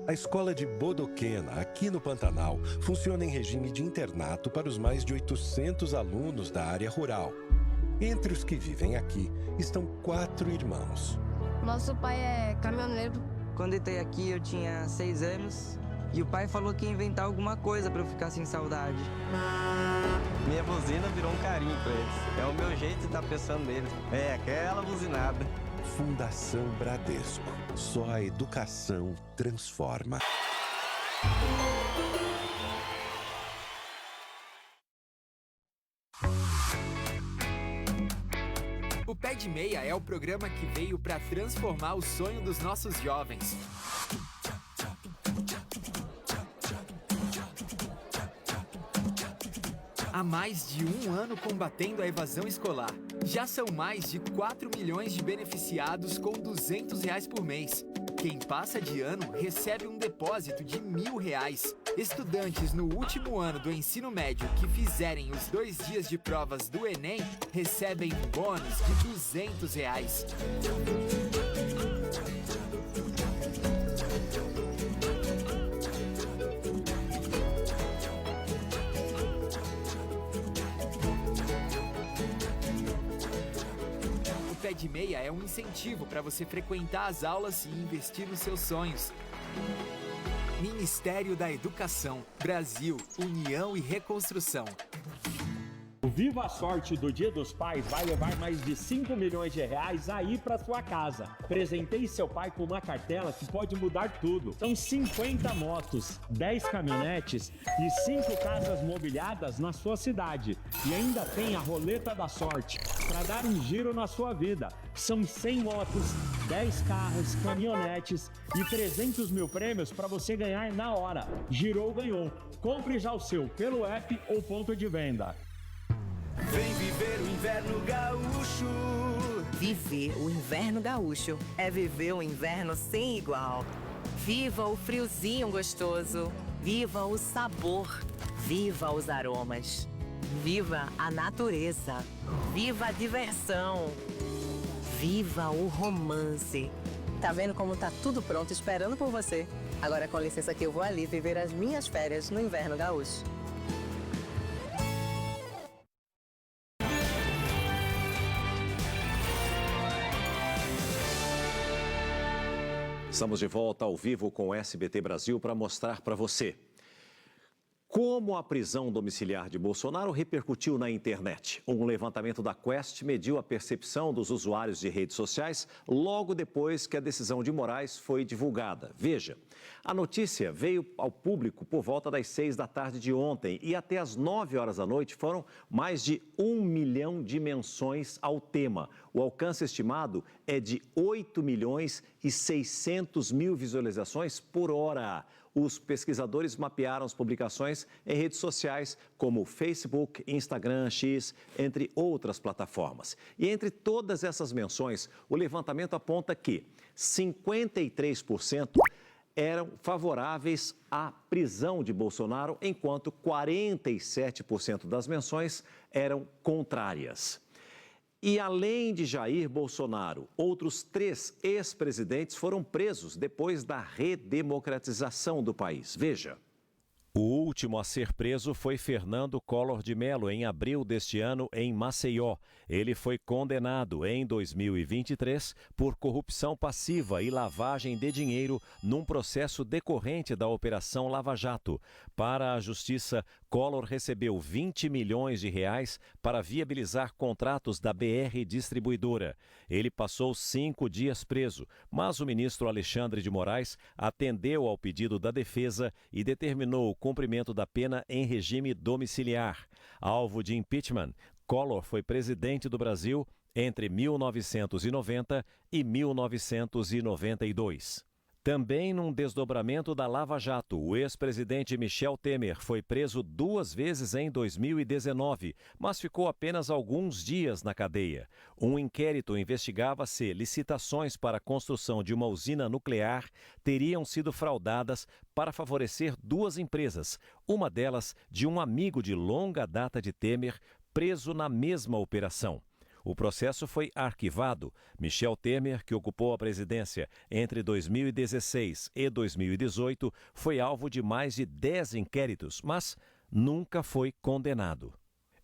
A escola de Bodoquena, aqui no Pantanal, funciona em regime de internato para os mais de 800 alunos da área rural. Entre os que vivem aqui estão 4 irmãos. Nosso pai é caminhoneiro. Quando entrei aqui eu tinha 6 anos e o pai falou que ia inventar alguma coisa para eu ficar sem saudade. Minha buzina virou um carinho pra eles. É o meu jeito de estar pensando neles. É aquela buzinada. Fundação Bradesco. Só a educação transforma. O Pé de Meia é o programa que veio para transformar o sonho dos nossos jovens. Há mais de um ano combatendo a evasão escolar. Já são mais de 4 milhões de beneficiados com R$200 por mês. Quem passa de ano recebe um depósito de R$1.000. Estudantes no último ano do ensino médio que fizerem os 2 dias de provas do Enem recebem um bônus de R$200. Pé de Meia é um incentivo para você frequentar as aulas e investir nos seus sonhos. Ministério da Educação, Brasil, União e Reconstrução. O Viva a Sorte do Dia dos Pais vai levar mais de 5 milhões de reais aí para sua casa. Presenteie seu pai com uma cartela que pode mudar tudo. São 50 motos, 10 caminhonetes e 5 casas mobiliadas na sua cidade. E ainda tem a Roleta da Sorte para dar um giro na sua vida. São 100 motos, 10 carros, caminhonetes e 300 mil prêmios para você ganhar na hora. Girou, ganhou. Compre já o seu pelo app ou ponto de venda. Vem viver o inverno gaúcho. Viver o inverno gaúcho é viver um inverno sem igual. Viva o friozinho gostoso. Viva o sabor. Viva os aromas. Viva a natureza. Viva a diversão. Viva o romance. Tá vendo como tá tudo pronto esperando por você? Agora com licença que eu vou ali viver as minhas férias no inverno gaúcho. Estamos de volta ao vivo com o SBT Brasil para mostrar para você Como a prisão domiciliar de Bolsonaro repercutiu na internet? Um levantamento da Quest mediu a percepção dos usuários de redes sociais logo depois que a decisão de Moraes foi divulgada. Veja, a notícia veio ao público por volta das 6 da tarde de ontem e até às 9 horas da noite foram mais de 1 milhão de menções ao tema. O alcance estimado é de 8 milhões e 600 mil visualizações por hora. Os pesquisadores mapearam as publicações em redes sociais como Facebook, Instagram, X, entre outras plataformas. E entre todas essas menções, o levantamento aponta que 53% eram favoráveis à prisão de Bolsonaro, enquanto 47% das menções eram contrárias. E além de Jair Bolsonaro, outros 3 ex-presidentes foram presos depois da redemocratização do país. Veja. O último a ser preso foi Fernando Collor de Mello, em abril deste ano, em Maceió. Ele foi condenado em 2023 por corrupção passiva e lavagem de dinheiro num processo decorrente da Operação Lava Jato. Para a Justiça, Collor recebeu 20 milhões de reais para viabilizar contratos da BR Distribuidora. Ele passou 5 dias preso, mas o ministro Alexandre de Moraes atendeu ao pedido da defesa e determinou o cumprimento da pena em regime domiciliar. Alvo de impeachment, Collor foi presidente do Brasil entre 1990 e 1992. Também num desdobramento da Lava Jato, o ex-presidente Michel Temer foi preso 2 vezes em 2019, mas ficou apenas alguns dias na cadeia. Um inquérito investigava se licitações para a construção de uma usina nuclear teriam sido fraudadas para favorecer 2 empresas, uma delas de um amigo de longa data de Temer, preso na mesma operação. O processo foi arquivado. Michel Temer, que ocupou a presidência entre 2016 e 2018, foi alvo de mais de 10 inquéritos, mas nunca foi condenado.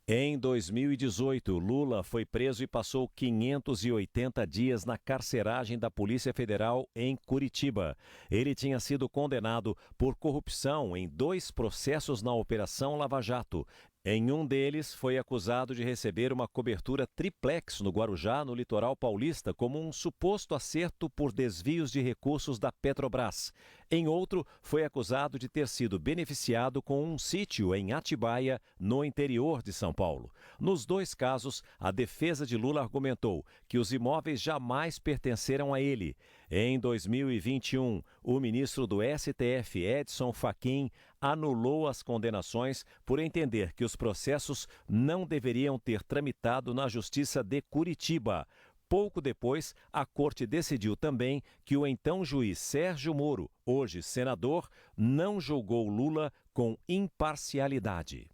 Em 2018, Lula foi preso e passou 580 dias na carceragem da Polícia Federal em Curitiba. Ele tinha sido condenado por corrupção em 2 processos na Operação Lava Jato. Em um deles, foi acusado de receber uma cobertura triplex no Guarujá, no litoral paulista, como um suposto acerto por desvios de recursos da Petrobras. Em outro, foi acusado de ter sido beneficiado com um sítio em Atibaia, no interior de São Paulo. Nos 2 casos, a defesa de Lula argumentou que os imóveis jamais pertenceram a ele. Em 2021, o ministro do STF, Edson Fachin, anulou as condenações por entender que os processos não deveriam ter tramitado na Justiça de Curitiba. Pouco depois, a corte decidiu também que o então juiz Sérgio Moro, hoje senador, não julgou Lula com imparcialidade.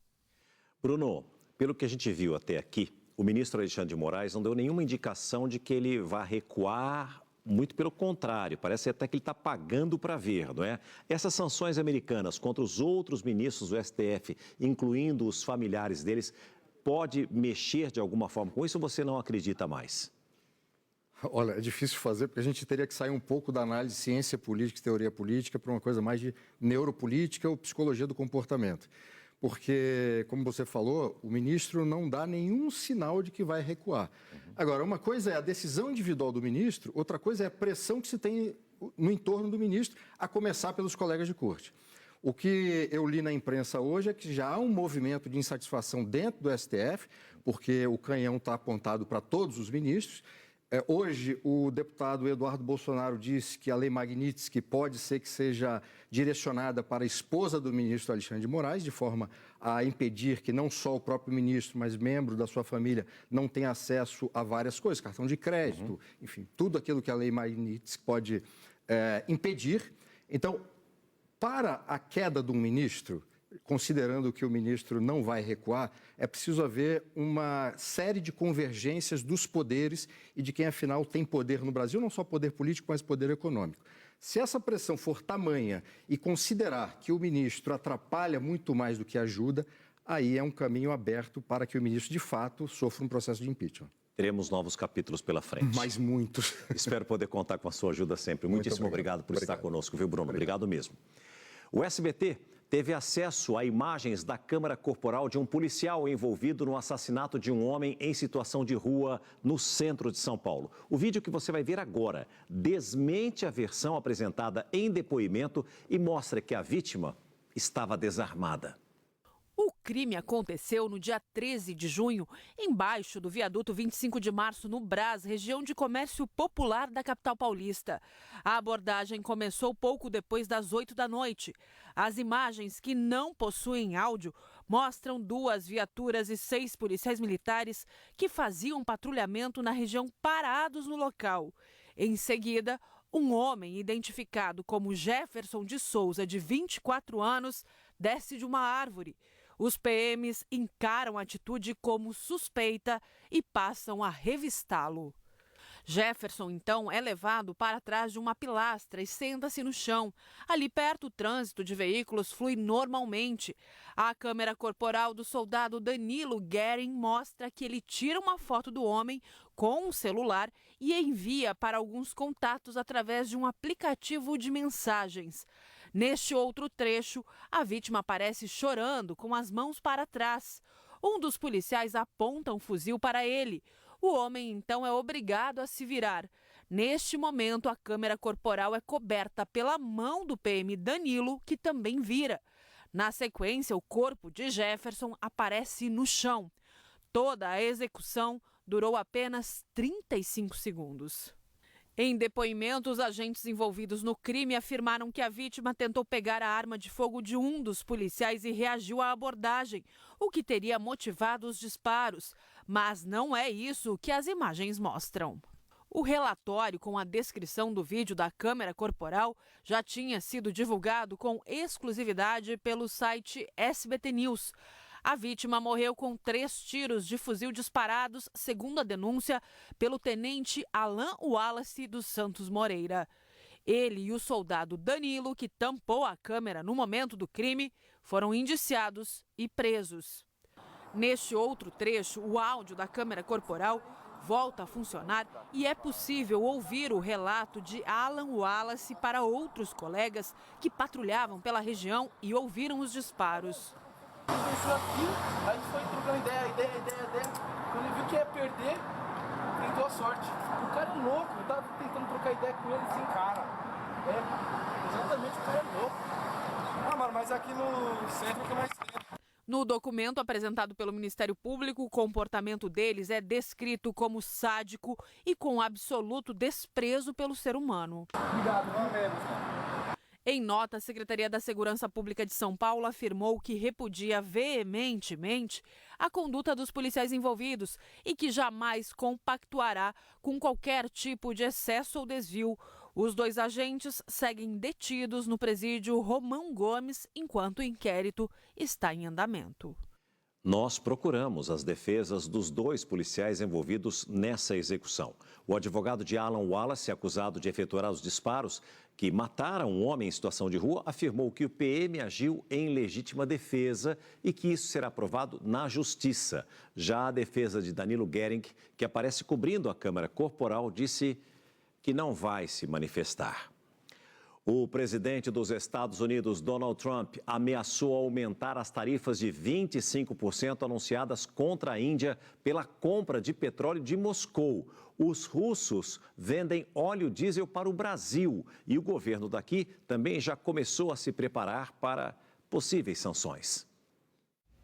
Bruno, pelo que a gente viu até aqui, o ministro Alexandre de Moraes não deu nenhuma indicação de que ele vá recuar. Muito pelo contrário, parece até que ele está pagando para ver, não é? Essas sanções americanas contra os outros ministros do STF, incluindo os familiares deles, pode mexer de alguma forma com isso ou você não acredita mais? Olha, é difícil fazer porque a gente teria que sair um pouco da análise de ciência política e teoria política para uma coisa mais de neuropolítica ou psicologia do comportamento. Porque, como você falou, o ministro não dá nenhum sinal de que vai recuar. Agora, uma coisa é a decisão individual do ministro, outra coisa é a pressão que se tem no entorno do ministro, a começar pelos colegas de corte. O que eu li na imprensa hoje é que já há um movimento de insatisfação dentro do STF, porque o canhão está apontado para todos os ministros. Hoje, o deputado Eduardo Bolsonaro disse que a Lei Magnitsky pode ser que seja direcionada para a esposa do ministro Alexandre de Moraes, de forma a impedir que não só o próprio ministro, mas membros da sua família não tenham acesso a várias coisas, cartão de crédito, enfim, tudo aquilo que a Lei Magnitsky pode impedir. Então, para a queda de um ministro, considerando que o ministro não vai recuar, é preciso haver uma série de convergências dos poderes e de quem, afinal, tem poder no Brasil, não só poder político, mas poder econômico. Se essa pressão for tamanha e considerar que o ministro atrapalha muito mais do que ajuda, aí é um caminho aberto para que o ministro, de fato, sofra um processo de impeachment. Teremos novos capítulos pela frente. Mais muitos. Espero poder contar com a sua ajuda sempre. Muitíssimo obrigado por estar conosco, viu, Bruno? Obrigado mesmo. O SBT teve acesso a imagens da câmera corporal de um policial envolvido no assassinato de um homem em situação de rua no centro de São Paulo. O vídeo que você vai ver agora desmente a versão apresentada em depoimento e mostra que a vítima estava desarmada. O crime aconteceu no dia 13 de junho, embaixo do viaduto 25 de março, no Brás, região de comércio popular da capital paulista. A abordagem começou pouco depois das 8 da noite. As imagens, que não possuem áudio, mostram 2 viaturas e 6 policiais militares que faziam patrulhamento na região parados no local. Em seguida, um homem identificado como Jefferson de Souza, de 24 anos, desce de uma árvore. Os PMs encaram a atitude como suspeita e passam a revistá-lo. Jefferson, então, é levado para trás de uma pilastra e senta-se no chão. Ali perto, o trânsito de veículos flui normalmente. A câmera corporal do soldado Danilo Guerin mostra que ele tira uma foto do homem com um celular e envia para alguns contatos através de um aplicativo de mensagens. Neste outro trecho, a vítima aparece chorando, com as mãos para trás. Um dos policiais aponta um fuzil para ele. O homem, então, é obrigado a se virar. Neste momento, a câmera corporal é coberta pela mão do PM Danilo, que também vira. Na sequência, o corpo de Jefferson aparece no chão. Toda a execução durou apenas 35 segundos. Em depoimento, os agentes envolvidos no crime afirmaram que a vítima tentou pegar a arma de fogo de um dos policiais e reagiu à abordagem, o que teria motivado os disparos. Mas não é isso que as imagens mostram. O relatório com a descrição do vídeo da câmera corporal já tinha sido divulgado com exclusividade pelo site SBT News. A vítima morreu com 3 tiros de fuzil disparados, segundo a denúncia, pelo tenente Alan Wallace dos Santos Moreira. Ele e o soldado Danilo, que tampou a câmera no momento do crime, foram indiciados e presos. Neste outro trecho, o áudio da câmera corporal volta a funcionar e é possível ouvir o relato de Alan Wallace para outros colegas que patrulhavam pela região e ouviram os disparos. Começou aqui, a gente foi trocando ideia. Quando ele viu que ia perder, tentou a sorte. O cara é louco, eu tava tentando trocar ideia com ele assim, cara. Exatamente, o cara é louco. Ah, mano, mas aqui no centro que mais tem. No documento apresentado pelo Ministério Público, o comportamento deles é descrito como sádico e com absoluto desprezo pelo ser humano. Obrigado, não é mesmo. Em nota, a Secretaria da Segurança Pública de São Paulo afirmou que repudia veementemente a conduta dos policiais envolvidos e que jamais compactuará com qualquer tipo de excesso ou desvio. Os 2 agentes seguem detidos no presídio Romão Gomes enquanto o inquérito está em andamento. Nós procuramos as defesas dos 2 policiais envolvidos nessa execução. O advogado de Alan Wallace, acusado de efetuar os disparos que mataram um homem em situação de rua, afirmou que o PM agiu em legítima defesa e que isso será provado na justiça. Já a defesa de Danilo Guerin, que aparece cobrindo a câmera corporal, disse que não vai se manifestar. O presidente dos Estados Unidos, Donald Trump, ameaçou aumentar as tarifas de 25% anunciadas contra a Índia pela compra de petróleo de Moscou. Os russos vendem óleo diesel para o Brasil e o governo daqui também já começou a se preparar para possíveis sanções.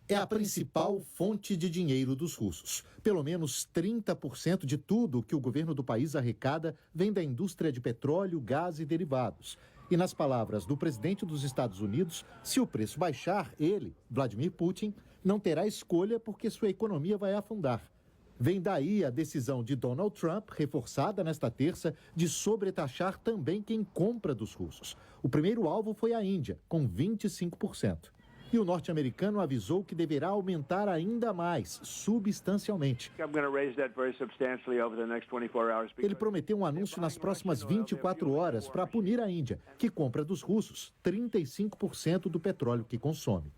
É a principal fonte de dinheiro dos russos. Pelo menos 30% de tudo que o governo do país arrecada vem da indústria de petróleo, gás e derivados. E nas palavras do presidente dos Estados Unidos, se o preço baixar, ele, Vladimir Putin, não terá escolha porque sua economia vai afundar. Vem daí a decisão de Donald Trump, reforçada nesta terça, de sobretaxar também quem compra dos russos. O primeiro alvo foi a Índia, com 25%. E o norte-americano avisou que deverá aumentar ainda mais, substancialmente. Ele prometeu um anúncio nas próximas 24 horas para punir a Índia, que compra dos russos 35% do petróleo que consome.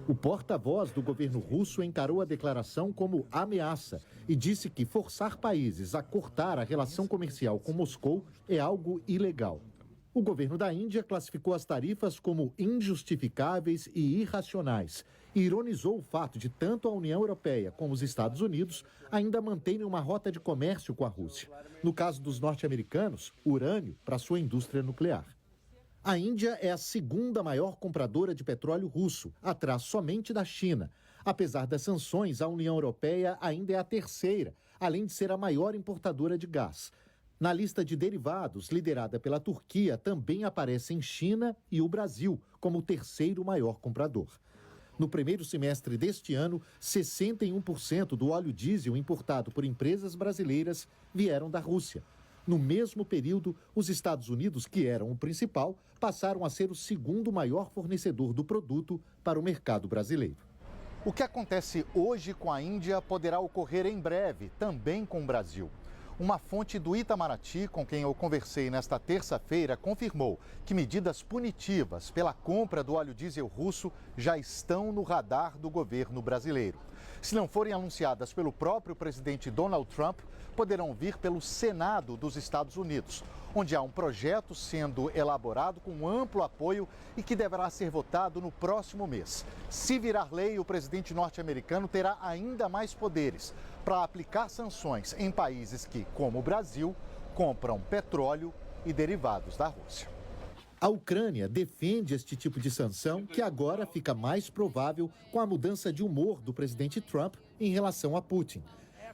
O porta-voz do governo russo encarou a declaração como ameaça e disse que forçar países a cortar a relação comercial com Moscou é algo ilegal. O governo da Índia classificou as tarifas como injustificáveis e irracionais e ironizou o fato de tanto a União Europeia como os Estados Unidos ainda manterem uma rota de comércio com a Rússia. No caso dos norte-americanos, urânio para sua indústria nuclear. A Índia é a segunda maior compradora de petróleo russo, atrás somente da China. Apesar das sanções, a União Europeia ainda é a terceira, além de ser a maior importadora de gás. Na lista de derivados, liderada pela Turquia, também aparecem China e o Brasil como o terceiro maior comprador. No primeiro semestre deste ano, 61% do óleo diesel importado por empresas brasileiras vieram da Rússia. No mesmo período, os Estados Unidos, que eram o principal, passaram a ser o segundo maior fornecedor do produto para o mercado brasileiro. O que acontece hoje com a Índia poderá ocorrer em breve, também com o Brasil. Uma fonte do Itamaraty, com quem eu conversei nesta terça-feira, confirmou que medidas punitivas pela compra do óleo diesel russo já estão no radar do governo brasileiro. Se não forem anunciadas pelo próprio presidente Donald Trump, poderão vir pelo Senado dos Estados Unidos, onde há um projeto sendo elaborado com amplo apoio e que deverá ser votado no próximo mês. Se virar lei, o presidente norte-americano terá ainda mais poderes para aplicar sanções em países que, como o Brasil, compram petróleo e derivados da Rússia. A Ucrânia defende este tipo de sanção, que agora fica mais provável com a mudança de humor do presidente Trump em relação a Putin.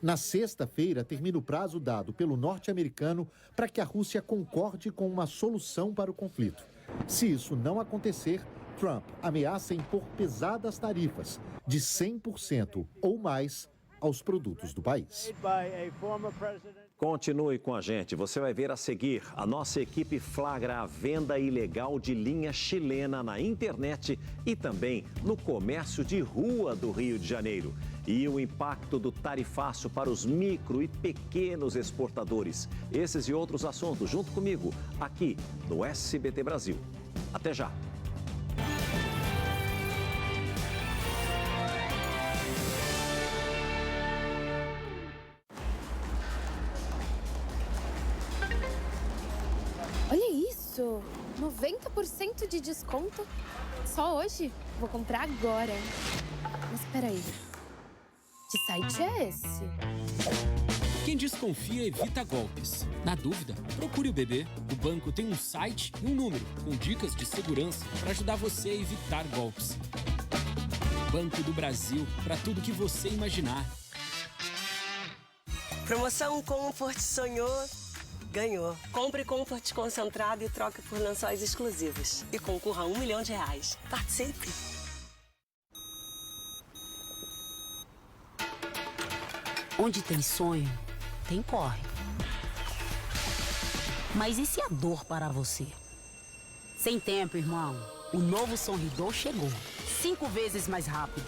Na sexta-feira, termina o prazo dado pelo norte-americano para que a Rússia concorde com uma solução para o conflito. Se isso não acontecer, Trump ameaça impor pesadas tarifas de 100% ou mais aos produtos do país. Continue com a gente, você vai ver a seguir. A nossa equipe flagra a venda ilegal de linha chilena na internet e também no comércio de rua do Rio de Janeiro. E o impacto do tarifaço para os micro e pequenos exportadores. Esses e outros assuntos junto comigo, aqui no SBT Brasil. Até já! Olha isso! 90% de desconto? Só hoje? Vou comprar agora. Mas peraí. Que site é esse? Quem desconfia evita golpes. Na dúvida, procure o BB. O banco tem um site e um número com dicas de segurança para ajudar você a evitar golpes. Banco do Brasil, para tudo que você imaginar. Promoção Comfort sonhou, ganhou. Compre Comfort concentrado e troque por lençóis exclusivos. E concorra a R$1 milhão. Participe! Onde tem sonho, tem corre. Mas e se a dor parar você? Sem tempo, irmão. O novo Sonridor chegou. 5 vezes mais rápido.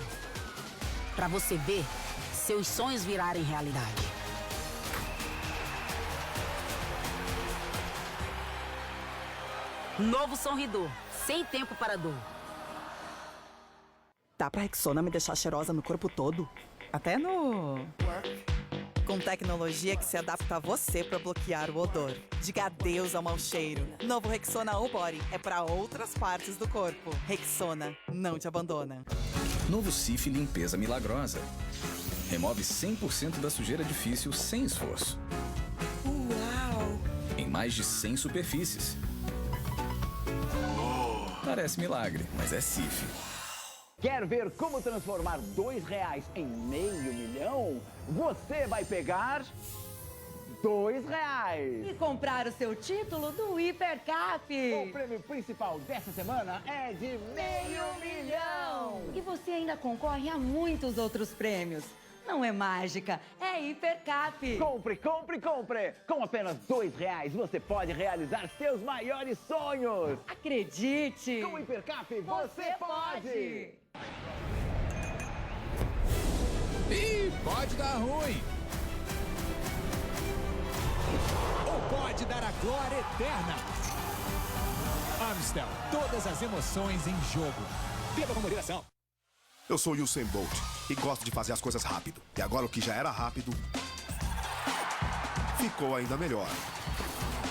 Pra você ver seus sonhos virarem realidade. Novo Sonridor. Sem tempo para dor. Dá pra Rexona me deixar cheirosa no corpo todo? Até no... Com tecnologia que se adapta a você para bloquear o odor. Diga adeus ao mau cheiro. Novo Rexona O-Body é para outras partes do corpo. Rexona não te abandona. Novo Cif Limpeza Milagrosa. Remove 100% da sujeira difícil sem esforço. Uau! Em mais de 100 superfícies. Parece milagre, mas é Cif. Quer ver como transformar R$2 em R$500 milhão? Você vai pegar R$2 e comprar o seu título do Hipercap. O prêmio principal dessa semana é de R$500 milhão. E você ainda concorre a muitos outros prêmios. Não é mágica, é Hipercap. Compre, compre, compre! Com apenas R$2 você pode realizar seus maiores sonhos. Acredite! Com o Hipercap você pode! Ih, pode dar ruim! Ou pode dar a glória eterna! Amstel, todas as emoções em jogo. Beba com moderação. Eu sou o Usain Bolt e gosto de fazer as coisas rápido. E agora o que já era rápido ficou ainda melhor.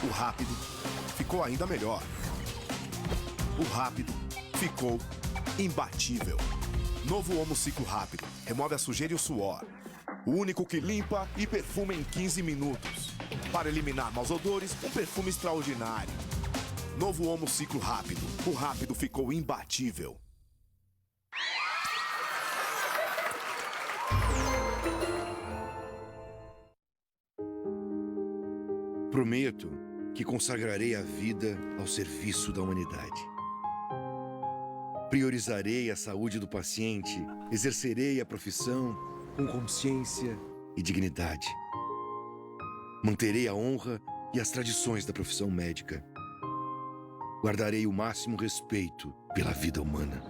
O rápido ficou ainda melhor. O rápido ficou imbatível. Novo Omo Ciclo Rápido. Remove a sujeira e o suor. O único que limpa e perfuma em 15 minutos. Para eliminar maus odores, um perfume extraordinário. Novo Omo Ciclo Rápido. O rápido ficou imbatível. Prometo que consagrarei a vida ao serviço da humanidade. Priorizarei a saúde do paciente, exercerei a profissão com consciência e dignidade. Manterei a honra e as tradições da profissão médica. Guardarei o máximo respeito pela vida humana.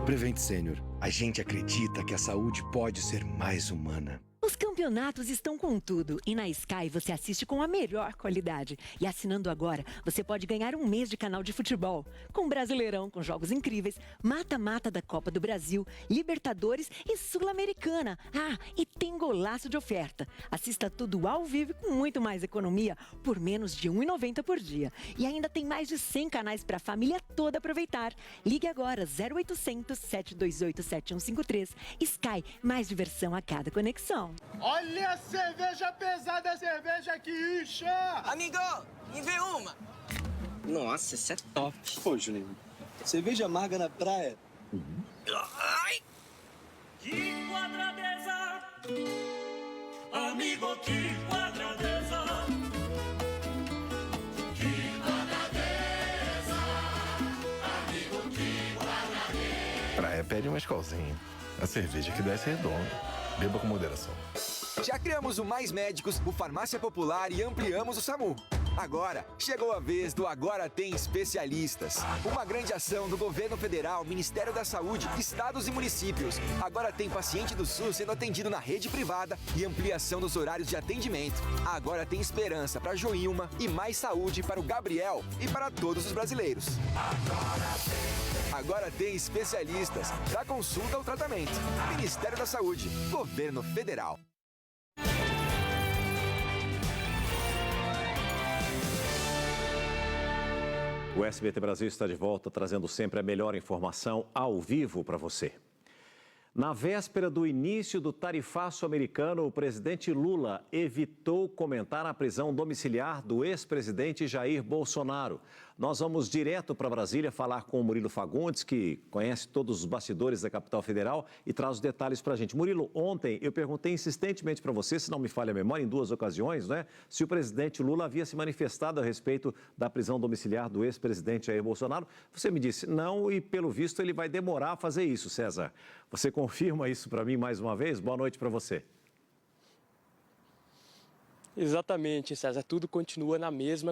Prevent Senior, a gente acredita que a saúde pode ser mais humana. Os campeonatos estão com tudo e na Sky você assiste com a melhor qualidade. E assinando agora, você pode ganhar um mês de canal de futebol. Com Brasileirão, com jogos incríveis, mata-mata da Copa do Brasil, Libertadores e Sul-Americana. Ah, e tem golaço de oferta. Assista tudo ao vivo com muito mais economia por menos de R$ 1,90 por dia. E ainda tem mais de 100 canais para a família toda aproveitar. Ligue agora 0800 728 7153. Sky, mais diversão a cada conexão. Olha a cerveja pesada, a cerveja que incha! Amigo, me vê uma! Nossa, essa é top. Pô, Juninho, cerveja amarga na praia. Ai! Que quadradeza! Amigo, que quadradeza! Que quadradeza! Amigo, que quadradeza! Praia pede uma escolzinha. A cerveja que desce é redonda. Beba com moderação. Já criamos o Mais Médicos, o Farmácia Popular e ampliamos o SAMU. Agora, chegou a vez do Agora Tem Especialistas. Uma grande ação do Governo Federal, Ministério da Saúde, Estados e Municípios. Agora tem paciente do SUS sendo atendido na rede privada e ampliação dos horários de atendimento. Agora tem esperança para Joilma e mais saúde para o Gabriel e para todos os brasileiros. Agora tem especialistas para consulta ou tratamento. Ministério da Saúde, Governo Federal. O SBT Brasil está de volta, trazendo sempre a melhor informação ao vivo para você. Na véspera do início do tarifaço americano, o presidente Lula evitou comentar a prisão domiciliar do ex-presidente Jair Bolsonaro. Nós vamos direto para Brasília falar com o Murilo Fagundes, que conhece todos os bastidores da capital federal e traz os detalhes para a gente. Murilo, ontem eu perguntei insistentemente para você, se não me falha a memória, em 2 ocasiões, né, se o presidente Lula havia se manifestado a respeito da prisão domiciliar do ex-presidente Jair Bolsonaro. Você me disse não e, pelo visto, ele vai demorar a fazer isso, César. Você confirma isso para mim mais uma vez? Boa noite para você. Exatamente, César. Tudo continua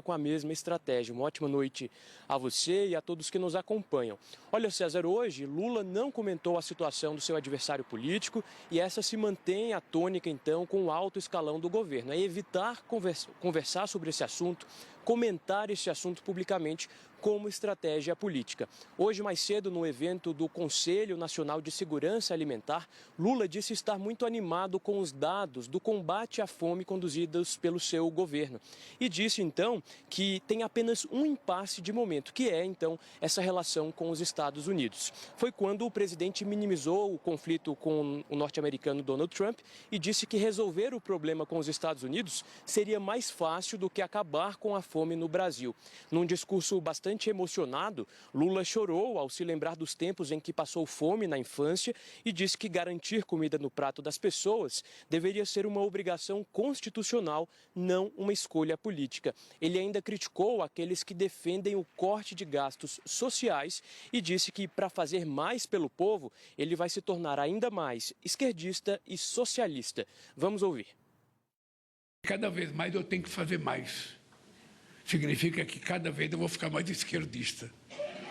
com a mesma estratégia. Uma ótima noite a você e a todos que nos acompanham. Olha, César, hoje Lula não comentou a situação do seu adversário político e essa se mantém a tônica, então, com o alto escalão do governo. É evitar conversar sobre esse assunto, comentar esse assunto publicamente como estratégia política. Hoje, mais cedo, no evento do Conselho Nacional de Segurança Alimentar, Lula disse estar muito animado com os dados do combate à fome conduzidos pelo seu governo. E disse, então, que tem apenas um impasse de momento, que é, então, essa relação com os Estados Unidos. Foi quando o presidente minimizou o conflito com o norte-americano Donald Trump e disse que resolver o problema com os Estados Unidos seria mais fácil do que acabar com a fome no Brasil. Num discurso bastante emocionado, Lula chorou ao se lembrar dos tempos em que passou fome na infância e disse que garantir comida no prato das pessoas deveria ser uma obrigação constitucional, não uma escolha política. Ele ainda criticou aqueles que defendem o corte de gastos sociais e disse que, para fazer mais pelo povo, ele vai se tornar ainda mais esquerdista e socialista. Vamos ouvir. Cada vez mais eu tenho que fazer mais. Significa que cada vez eu vou ficar mais esquerdista,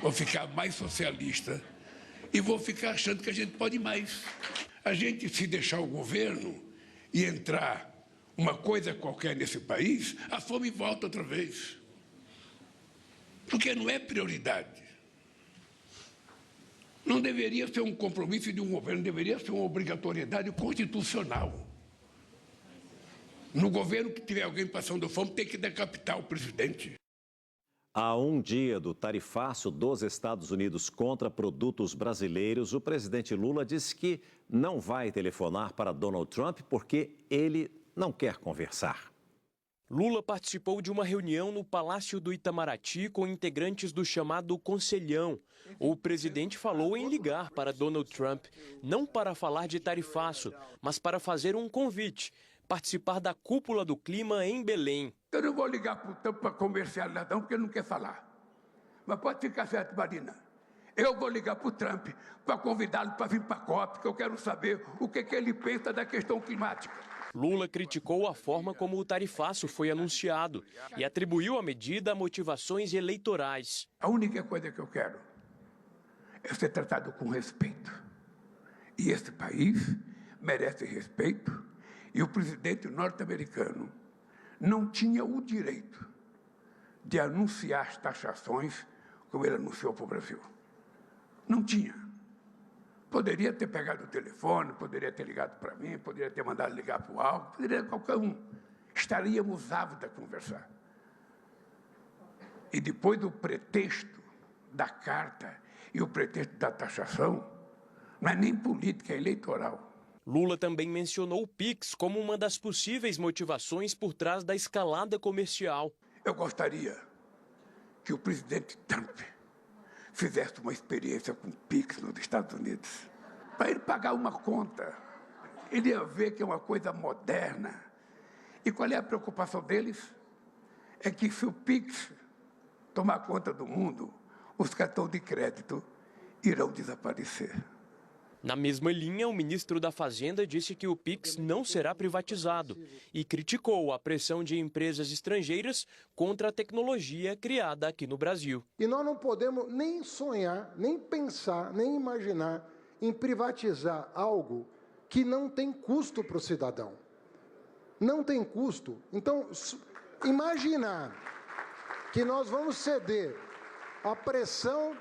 vou ficar mais socialista e vou ficar achando que a gente pode mais. A gente, se deixar o governo e entrar uma coisa qualquer nesse país, a fome volta outra vez. Porque não é prioridade. Não deveria ser um compromisso de um governo, deveria ser uma obrigatoriedade constitucional. No governo que tiver alguém passando fome, tem que decapitar o presidente. A um dia do tarifaço dos Estados Unidos contra produtos brasileiros, o presidente Lula disse que não vai telefonar para Donald Trump porque ele não quer conversar. Lula participou de uma reunião no Palácio do Itamaraty com integrantes do chamado Conselhão. O presidente falou em ligar para Donald Trump, não para falar de tarifaço, mas para fazer um convite, participar da cúpula do clima em Belém. Eu não vou ligar para o Trump para comercial não, porque ele não quer falar. Mas pode ficar certo, Marina. Eu vou ligar para o Trump para convidá-lo para vir para a COP, que eu quero saber o que ele pensa da questão climática. Lula criticou a forma como o tarifaço foi anunciado e atribuiu a medida a motivações eleitorais. A única coisa que eu quero é ser tratado com respeito. E esse país merece respeito. E o presidente norte-americano não tinha o direito de anunciar as taxações como ele anunciou para o Brasil. Não tinha. Poderia ter pegado o telefone, poderia ter ligado para mim, poderia ter mandado ligar para o Alto, poderia qualquer um. Estaríamos ávidos a conversar. E depois do pretexto da carta e o pretexto da taxação, não é nem política, é eleitoral. Lula também mencionou o PIX como uma das possíveis motivações por trás da escalada comercial. Eu gostaria que o presidente Trump fizesse uma experiência com o PIX nos Estados Unidos. Para ele pagar uma conta, ele ia ver que é uma coisa moderna. E qual é a preocupação deles? É que se o PIX tomar conta do mundo, os cartões de crédito irão desaparecer. Na mesma linha, o ministro da Fazenda disse que o PIX não será privatizado e criticou a pressão de empresas estrangeiras contra a tecnologia criada aqui no Brasil. E nós não podemos nem sonhar, nem pensar, nem imaginar em privatizar algo que não tem custo para o cidadão. Não tem custo. Então, imaginar que nós vamos ceder à pressão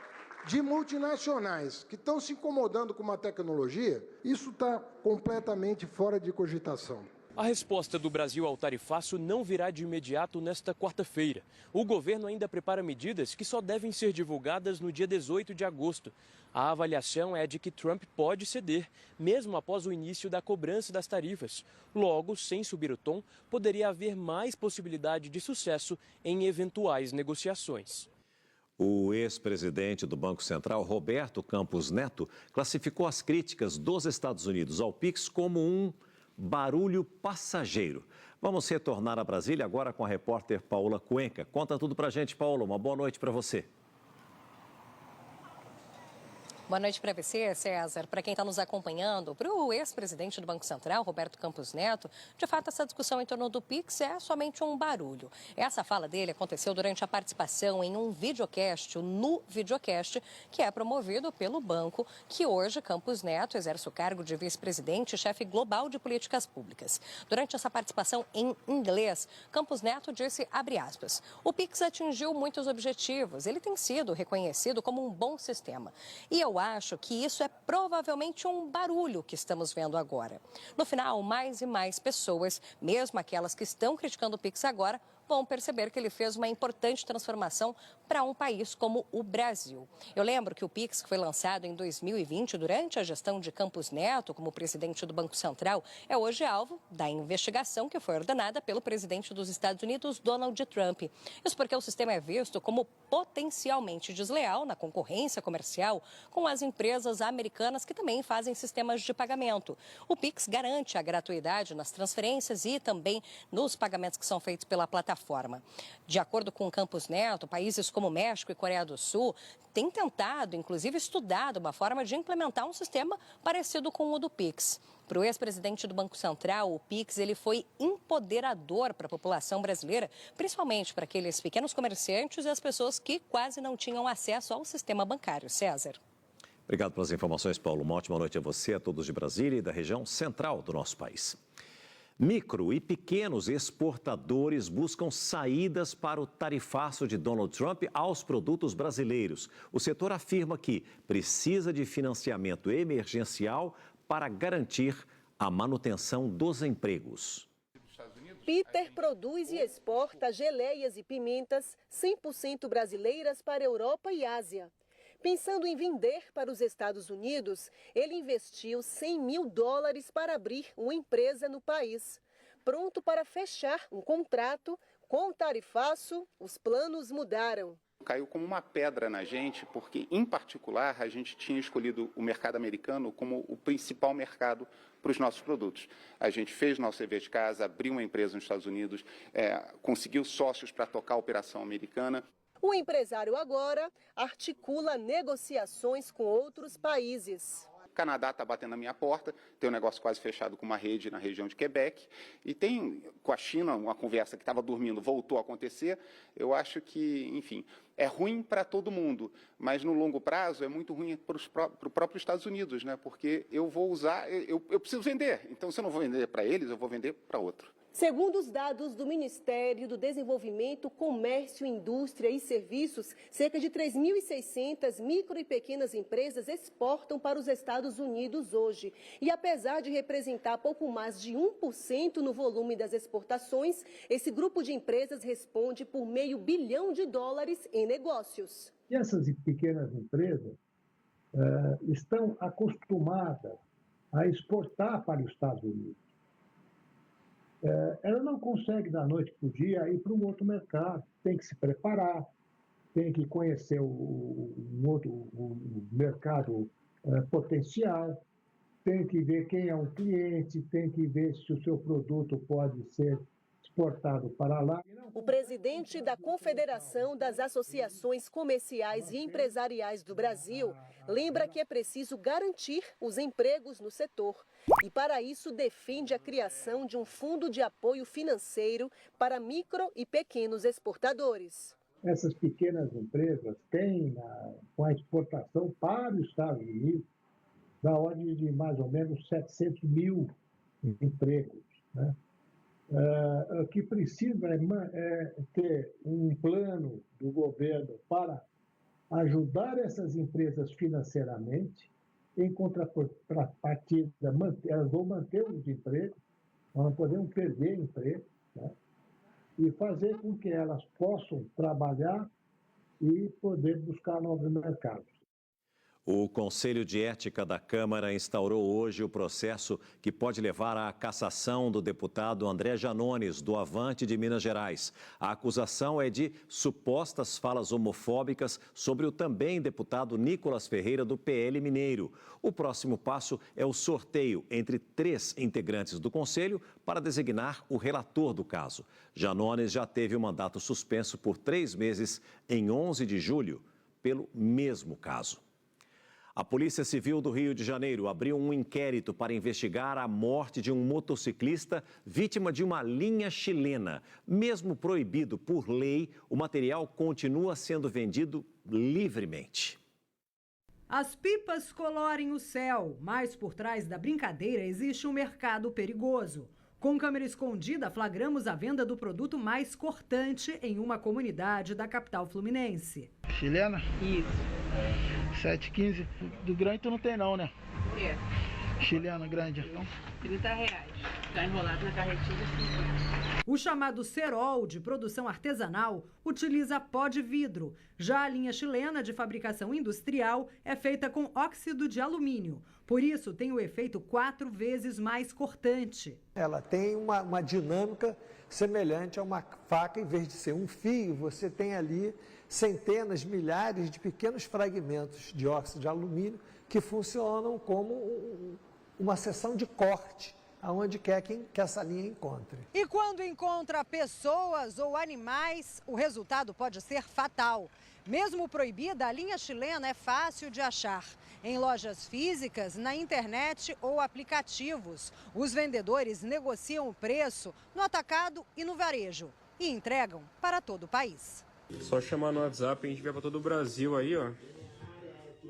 de multinacionais que estão se incomodando com uma tecnologia, isso está completamente fora de cogitação. A resposta do Brasil ao tarifaço não virá de imediato nesta quarta-feira. O governo ainda prepara medidas que só devem ser divulgadas no dia 18 de agosto. A avaliação é de que Trump pode ceder, mesmo após o início da cobrança das tarifas. Logo, sem subir o tom, poderia haver mais possibilidade de sucesso em eventuais negociações. O ex-presidente do Banco Central, Roberto Campos Neto, classificou as críticas dos Estados Unidos ao PIX como um barulho passageiro. Vamos retornar a Brasília agora com a repórter Paula Cuenca. Conta tudo pra gente, Paula. Uma boa noite para você. Boa noite para você, César. Para quem está nos acompanhando, para o ex-presidente do Banco Central, Roberto Campos Neto, de fato, essa discussão em torno do PIX é somente um barulho. Essa fala dele aconteceu durante a participação em um videocast, o Nu Videocast, que é promovido pelo banco, que hoje Campos Neto exerce o cargo de vice-presidente e chefe global de políticas públicas. Durante essa participação em inglês, Campos Neto disse, abre aspas, o PIX atingiu muitos objetivos, ele tem sido reconhecido como um bom sistema. E eu acho que isso é provavelmente um barulho que estamos vendo agora. No final, mais e mais pessoas, mesmo aquelas que estão criticando o PIX agora, vão perceber que ele fez uma importante transformação para um país como o Brasil. Eu lembro que o PIX, que foi lançado em 2020, durante a gestão de Campos Neto, como presidente do Banco Central, é hoje alvo da investigação que foi ordenada pelo presidente dos Estados Unidos, Donald Trump. Isso porque o sistema é visto como potencialmente desleal na concorrência comercial com as empresas americanas que também fazem sistemas de pagamento. O PIX garante a gratuidade nas transferências e também nos pagamentos que são feitos pela plataforma. De acordo com Campos Neto, países como México e Coreia do Sul têm tentado, inclusive estudado, uma forma de implementar um sistema parecido com o do PIX. Para o ex-presidente do Banco Central, o PIX ele foi empoderador para a população brasileira, principalmente para aqueles pequenos comerciantes e as pessoas que quase não tinham acesso ao sistema bancário. César. Obrigado pelas informações, Paulo. Uma ótima noite a você, a todos de Brasília e da região central do nosso país. Micro e pequenos exportadores buscam saídas para o tarifaço de Donald Trump aos produtos brasileiros. O setor afirma que precisa de financiamento emergencial para garantir a manutenção dos empregos. Peter produz e exporta geleias e pimentas 100% brasileiras para a Europa e Ásia. Pensando em vender para os Estados Unidos, ele investiu $100 mil para abrir uma empresa no país. Pronto para fechar um contrato, com o tarifaço, os planos mudaram. Caiu como uma pedra na gente, porque, em particular, a gente tinha escolhido o mercado americano como o principal mercado para os nossos produtos. A gente fez nosso dever de casa, abriu uma empresa nos Estados Unidos, conseguiu sócios para tocar a operação americana. O empresário agora articula negociações com outros países. O Canadá está batendo na minha porta, tem um negócio quase fechado com uma rede na região de Quebec. E tem com a China uma conversa que estava dormindo, voltou a acontecer. Eu acho que, enfim, é ruim para todo mundo, mas no longo prazo é muito ruim para o próprio Estados Unidos, né? Porque eu vou usar, eu preciso vender. Então, se eu não vou vender para eles, eu vou vender para outro. Segundo os dados do Ministério do Desenvolvimento, Comércio, Indústria e Serviços, cerca de 3.600 micro e pequenas empresas exportam para os Estados Unidos hoje. E apesar de representar pouco mais de 1% no volume das exportações, esse grupo de empresas responde por $500 bilhão em negócios. E essas pequenas empresas estão acostumadas a exportar para os Estados Unidos. Ela não consegue, da noite para o dia, ir para um outro mercado. Tem que se preparar, tem que conhecer o mercado potencial, tem que ver quem é o cliente, tem que ver se o seu produto pode ser exportado para lá. O presidente da Confederação das Associações Comerciais e Empresariais do Brasil lembra que é preciso garantir os empregos no setor e, para isso, defende a criação de um fundo de apoio financeiro para micro e pequenos exportadores. Essas pequenas empresas têm, com a exportação para os Estados Unidos, da ordem de mais ou menos 700 mil empregos, né? O que precisa é ter um plano do governo para ajudar essas empresas financeiramente, em contrapartida, elas vão manter os empregos, nós não podemos perder emprego, né? E fazer com que elas possam trabalhar e poder buscar novos mercados. O Conselho de Ética da Câmara instaurou hoje o processo que pode levar à cassação do deputado André Janones, do Avante de Minas Gerais. A acusação é de supostas falas homofóbicas sobre o também deputado Nicolas Ferreira, do PL Mineiro. O próximo passo é o sorteio entre 3 integrantes do Conselho para designar o relator do caso. Janones já teve o mandato suspenso por 3 meses em 11 de julho, pelo mesmo caso. A Polícia Civil do Rio de Janeiro abriu um inquérito para investigar a morte de um motociclista vítima de uma linha chilena. Mesmo proibido por lei, o material continua sendo vendido livremente. As pipas colorem o céu, mas por trás da brincadeira existe um mercado perigoso. Com câmera escondida, flagramos a venda do produto mais cortante em uma comunidade da capital fluminense. Chilena? Isso. 7,15. Do grande tu não tem não, né? É. Chilena grande. R$30. Tá enrolado na carretilha. O chamado cerol, de produção artesanal, utiliza pó de vidro. Já a linha chilena, de fabricação industrial, é feita com óxido de alumínio. Por isso, tem o efeito 4 vezes mais cortante. Ela tem uma dinâmica semelhante a uma faca. Em vez de ser um fio, você tem ali centenas, milhares de pequenos fragmentos de óxido de alumínio que funcionam como uma seção de corte, aonde quer que essa linha encontre. E quando encontra pessoas ou animais, o resultado pode ser fatal. Mesmo proibida, a linha chilena é fácil de achar em lojas físicas, na internet ou aplicativos. Os vendedores negociam o preço no atacado e no varejo e entregam para todo o país. Só chamar no WhatsApp, a gente vai para todo o Brasil aí, ó.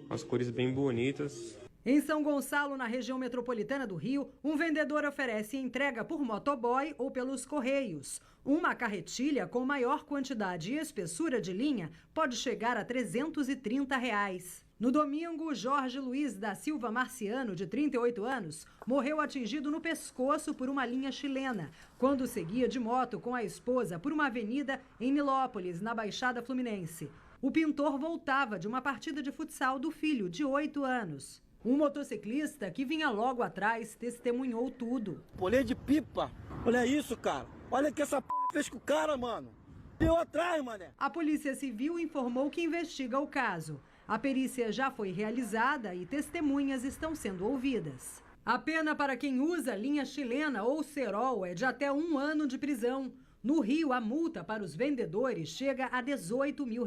As cores bem bonitas. Em São Gonçalo, na região metropolitana do Rio, um vendedor oferece entrega por motoboy ou pelos correios. Uma carretilha com maior quantidade e espessura de linha pode chegar a R$330. No domingo, Jorge Luiz da Silva Marciano, de 38 anos, morreu atingido no pescoço por uma linha chilena, quando seguia de moto com a esposa por uma avenida em Nilópolis, na Baixada Fluminense. O pintor voltava de uma partida de futsal do filho, de 8 anos. Um motociclista que vinha logo atrás testemunhou tudo. Polê de pipa, olha isso, cara. Olha o que essa porra fez com o cara, mano. Deu atrás, mané. A Polícia Civil informou que investiga o caso. A perícia já foi realizada e testemunhas estão sendo ouvidas. A pena para quem usa linha chilena ou cerol é de até 1 ano de prisão. No Rio, a multa para os vendedores chega a R$18 mil.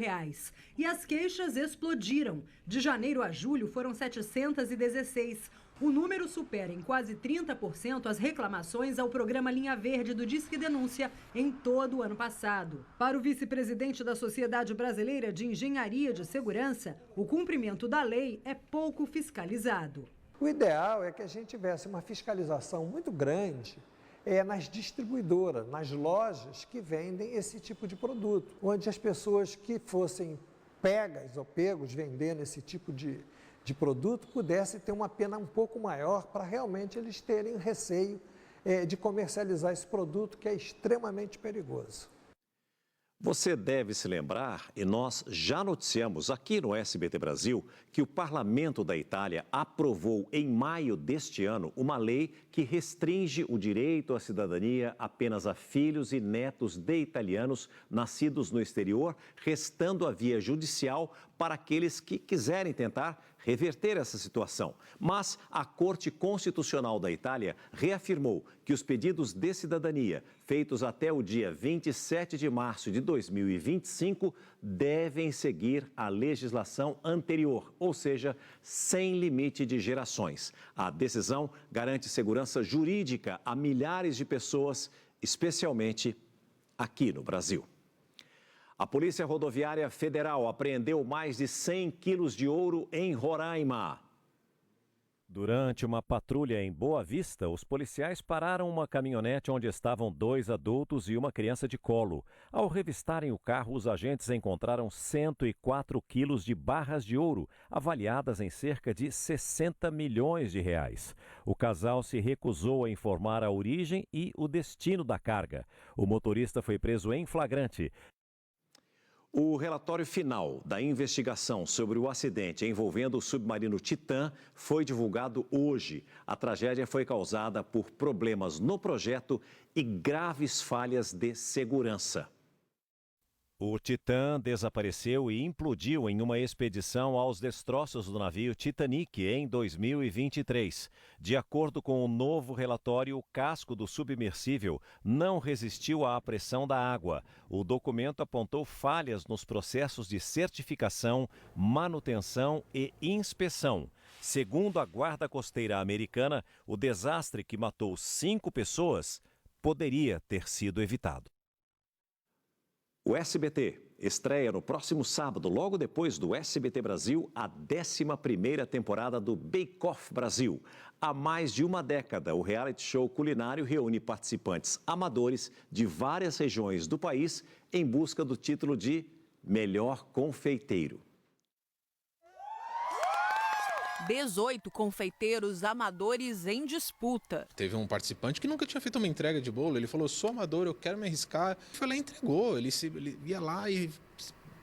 E as queixas explodiram. De janeiro a julho foram 716. O número supera em quase 30% as reclamações ao programa Linha Verde do Disque Denúncia em todo o ano passado. Para o vice-presidente da Sociedade Brasileira de Engenharia de Segurança, o cumprimento da lei é pouco fiscalizado. O ideal é que a gente tivesse uma fiscalização muito grande nas distribuidoras, nas lojas que vendem esse tipo de produto, onde as pessoas que fossem pegas ou pegos vendendo esse tipo de produto pudessem ter uma pena um pouco maior para realmente eles terem receio de comercializar esse produto que é extremamente perigoso. Você deve se lembrar, e nós já noticiamos aqui no SBT Brasil, que o Parlamento da Itália aprovou em maio deste ano uma lei que restringe o direito à cidadania apenas a filhos e netos de italianos nascidos no exterior, restando a via judicial para aqueles que quiserem tentar reverter essa situação. Mas a Corte Constitucional da Itália reafirmou que os pedidos de cidadania feitos até o dia 27 de março de 2025 devem seguir a legislação anterior, ou seja, sem limite de gerações. A decisão garante segurança jurídica a milhares de pessoas, especialmente aqui no Brasil. A Polícia Rodoviária Federal apreendeu mais de 100 quilos de ouro em Roraima. Durante uma patrulha em Boa Vista, os policiais pararam uma caminhonete onde estavam 2 adultos e uma criança de colo. Ao revistarem o carro, os agentes encontraram 104 quilos de barras de ouro, avaliadas em cerca de 60 milhões de reais. O casal se recusou a informar a origem e o destino da carga. O motorista foi preso em flagrante. O relatório final da investigação sobre o acidente envolvendo o submarino Titã foi divulgado hoje. A tragédia foi causada por problemas no projeto e graves falhas de segurança. O Titã desapareceu e implodiu em uma expedição aos destroços do navio Titanic em 2023. De acordo com o novo relatório, o casco do submersível não resistiu à pressão da água. O documento apontou falhas nos processos de certificação, manutenção e inspeção. Segundo a Guarda Costeira Americana, o desastre que matou 5 pessoas poderia ter sido evitado. O SBT estreia no próximo sábado, logo depois do SBT Brasil, a 11ª temporada do Bake Off Brasil. Há mais de uma década, o reality show culinário reúne participantes amadores de várias regiões do país em busca do título de melhor confeiteiro. 18 confeiteiros amadores em disputa. Teve um participante que nunca tinha feito uma entrega de bolo. Ele falou, sou amador, eu quero me arriscar. Foi lá e entregou. Ele ia lá e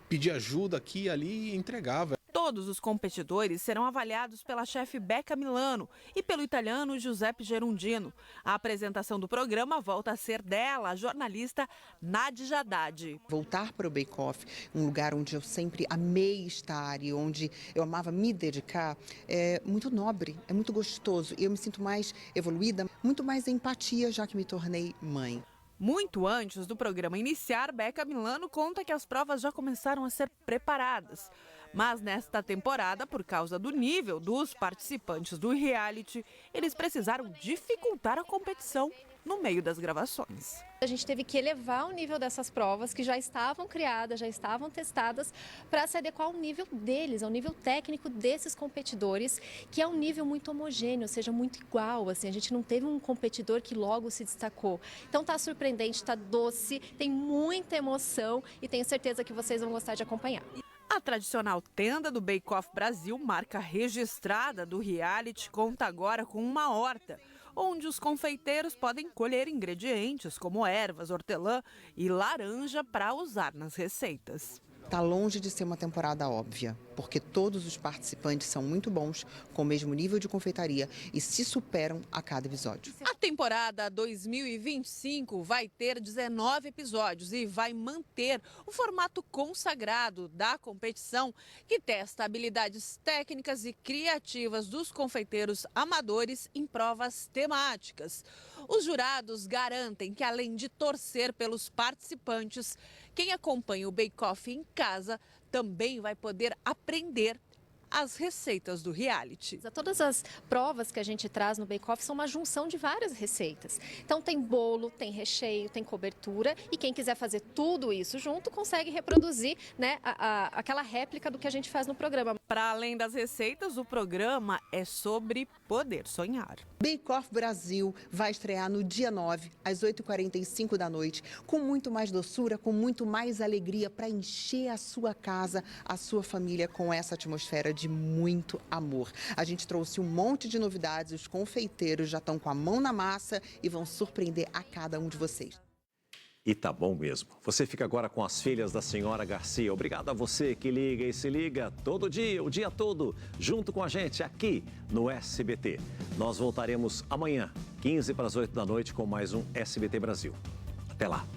pedia ajuda aqui e ali e entregava. Todos os competidores serão avaliados pela chefe Becca Milano e pelo italiano Giuseppe Gerundino. A apresentação do programa volta a ser dela, a jornalista Nadja Haddad. Voltar para o Bake Off, um lugar onde eu sempre amei estar e onde eu amava me dedicar, é muito nobre, é muito gostoso. E eu me sinto mais evoluída, muito mais empatia, já que me tornei mãe. Muito antes do programa iniciar, Becca Milano conta que as provas já começaram a ser preparadas. Mas nesta temporada, por causa do nível dos participantes do reality, eles precisaram dificultar a competição no meio das gravações. A gente teve que elevar o nível dessas provas que já estavam criadas, já estavam testadas, para se adequar ao nível deles, ao nível técnico desses competidores, que é um nível muito homogêneo, ou seja, muito igual. Assim, a gente não teve um competidor que logo se destacou. Então tá surpreendente, tá doce, tem muita emoção e tenho certeza que vocês vão gostar de acompanhar. A tradicional tenda do Bake Off Brasil, marca registrada do reality, conta agora com uma horta, onde os confeiteiros podem colher ingredientes como ervas, hortelã e laranja para usar nas receitas. Está longe de ser uma temporada óbvia, porque todos os participantes são muito bons, com o mesmo nível de confeitaria e se superam a cada episódio. A temporada 2025 vai ter 19 episódios e vai manter o formato consagrado da competição, que testa habilidades técnicas e criativas dos confeiteiros amadores em provas temáticas. Os jurados garantem que, além de torcer pelos participantes, quem acompanha o Bake Off em casa também vai poder aprender as receitas do reality. Todas as provas que a gente traz no Bake Off são uma junção de várias receitas. Então tem bolo, tem recheio, tem cobertura e quem quiser fazer tudo isso junto consegue reproduzir, né, aquela réplica do que a gente faz no programa. Para além das receitas, o programa é sobre poder sonhar. Bake Off Brasil vai estrear no dia 9, às 8h45 da noite, com muito mais doçura, com muito mais alegria para encher a sua casa, a sua família com essa atmosfera de muito amor. A gente trouxe um monte de novidades, os confeiteiros já estão com a mão na massa e vão surpreender a cada um de vocês. E tá bom mesmo. Você fica agora com as filhas da senhora Garcia. Obrigado a você que liga e se liga todo dia, o dia todo, junto com a gente aqui no SBT. Nós voltaremos amanhã, 7:45 da noite, com mais um SBT Brasil. Até lá.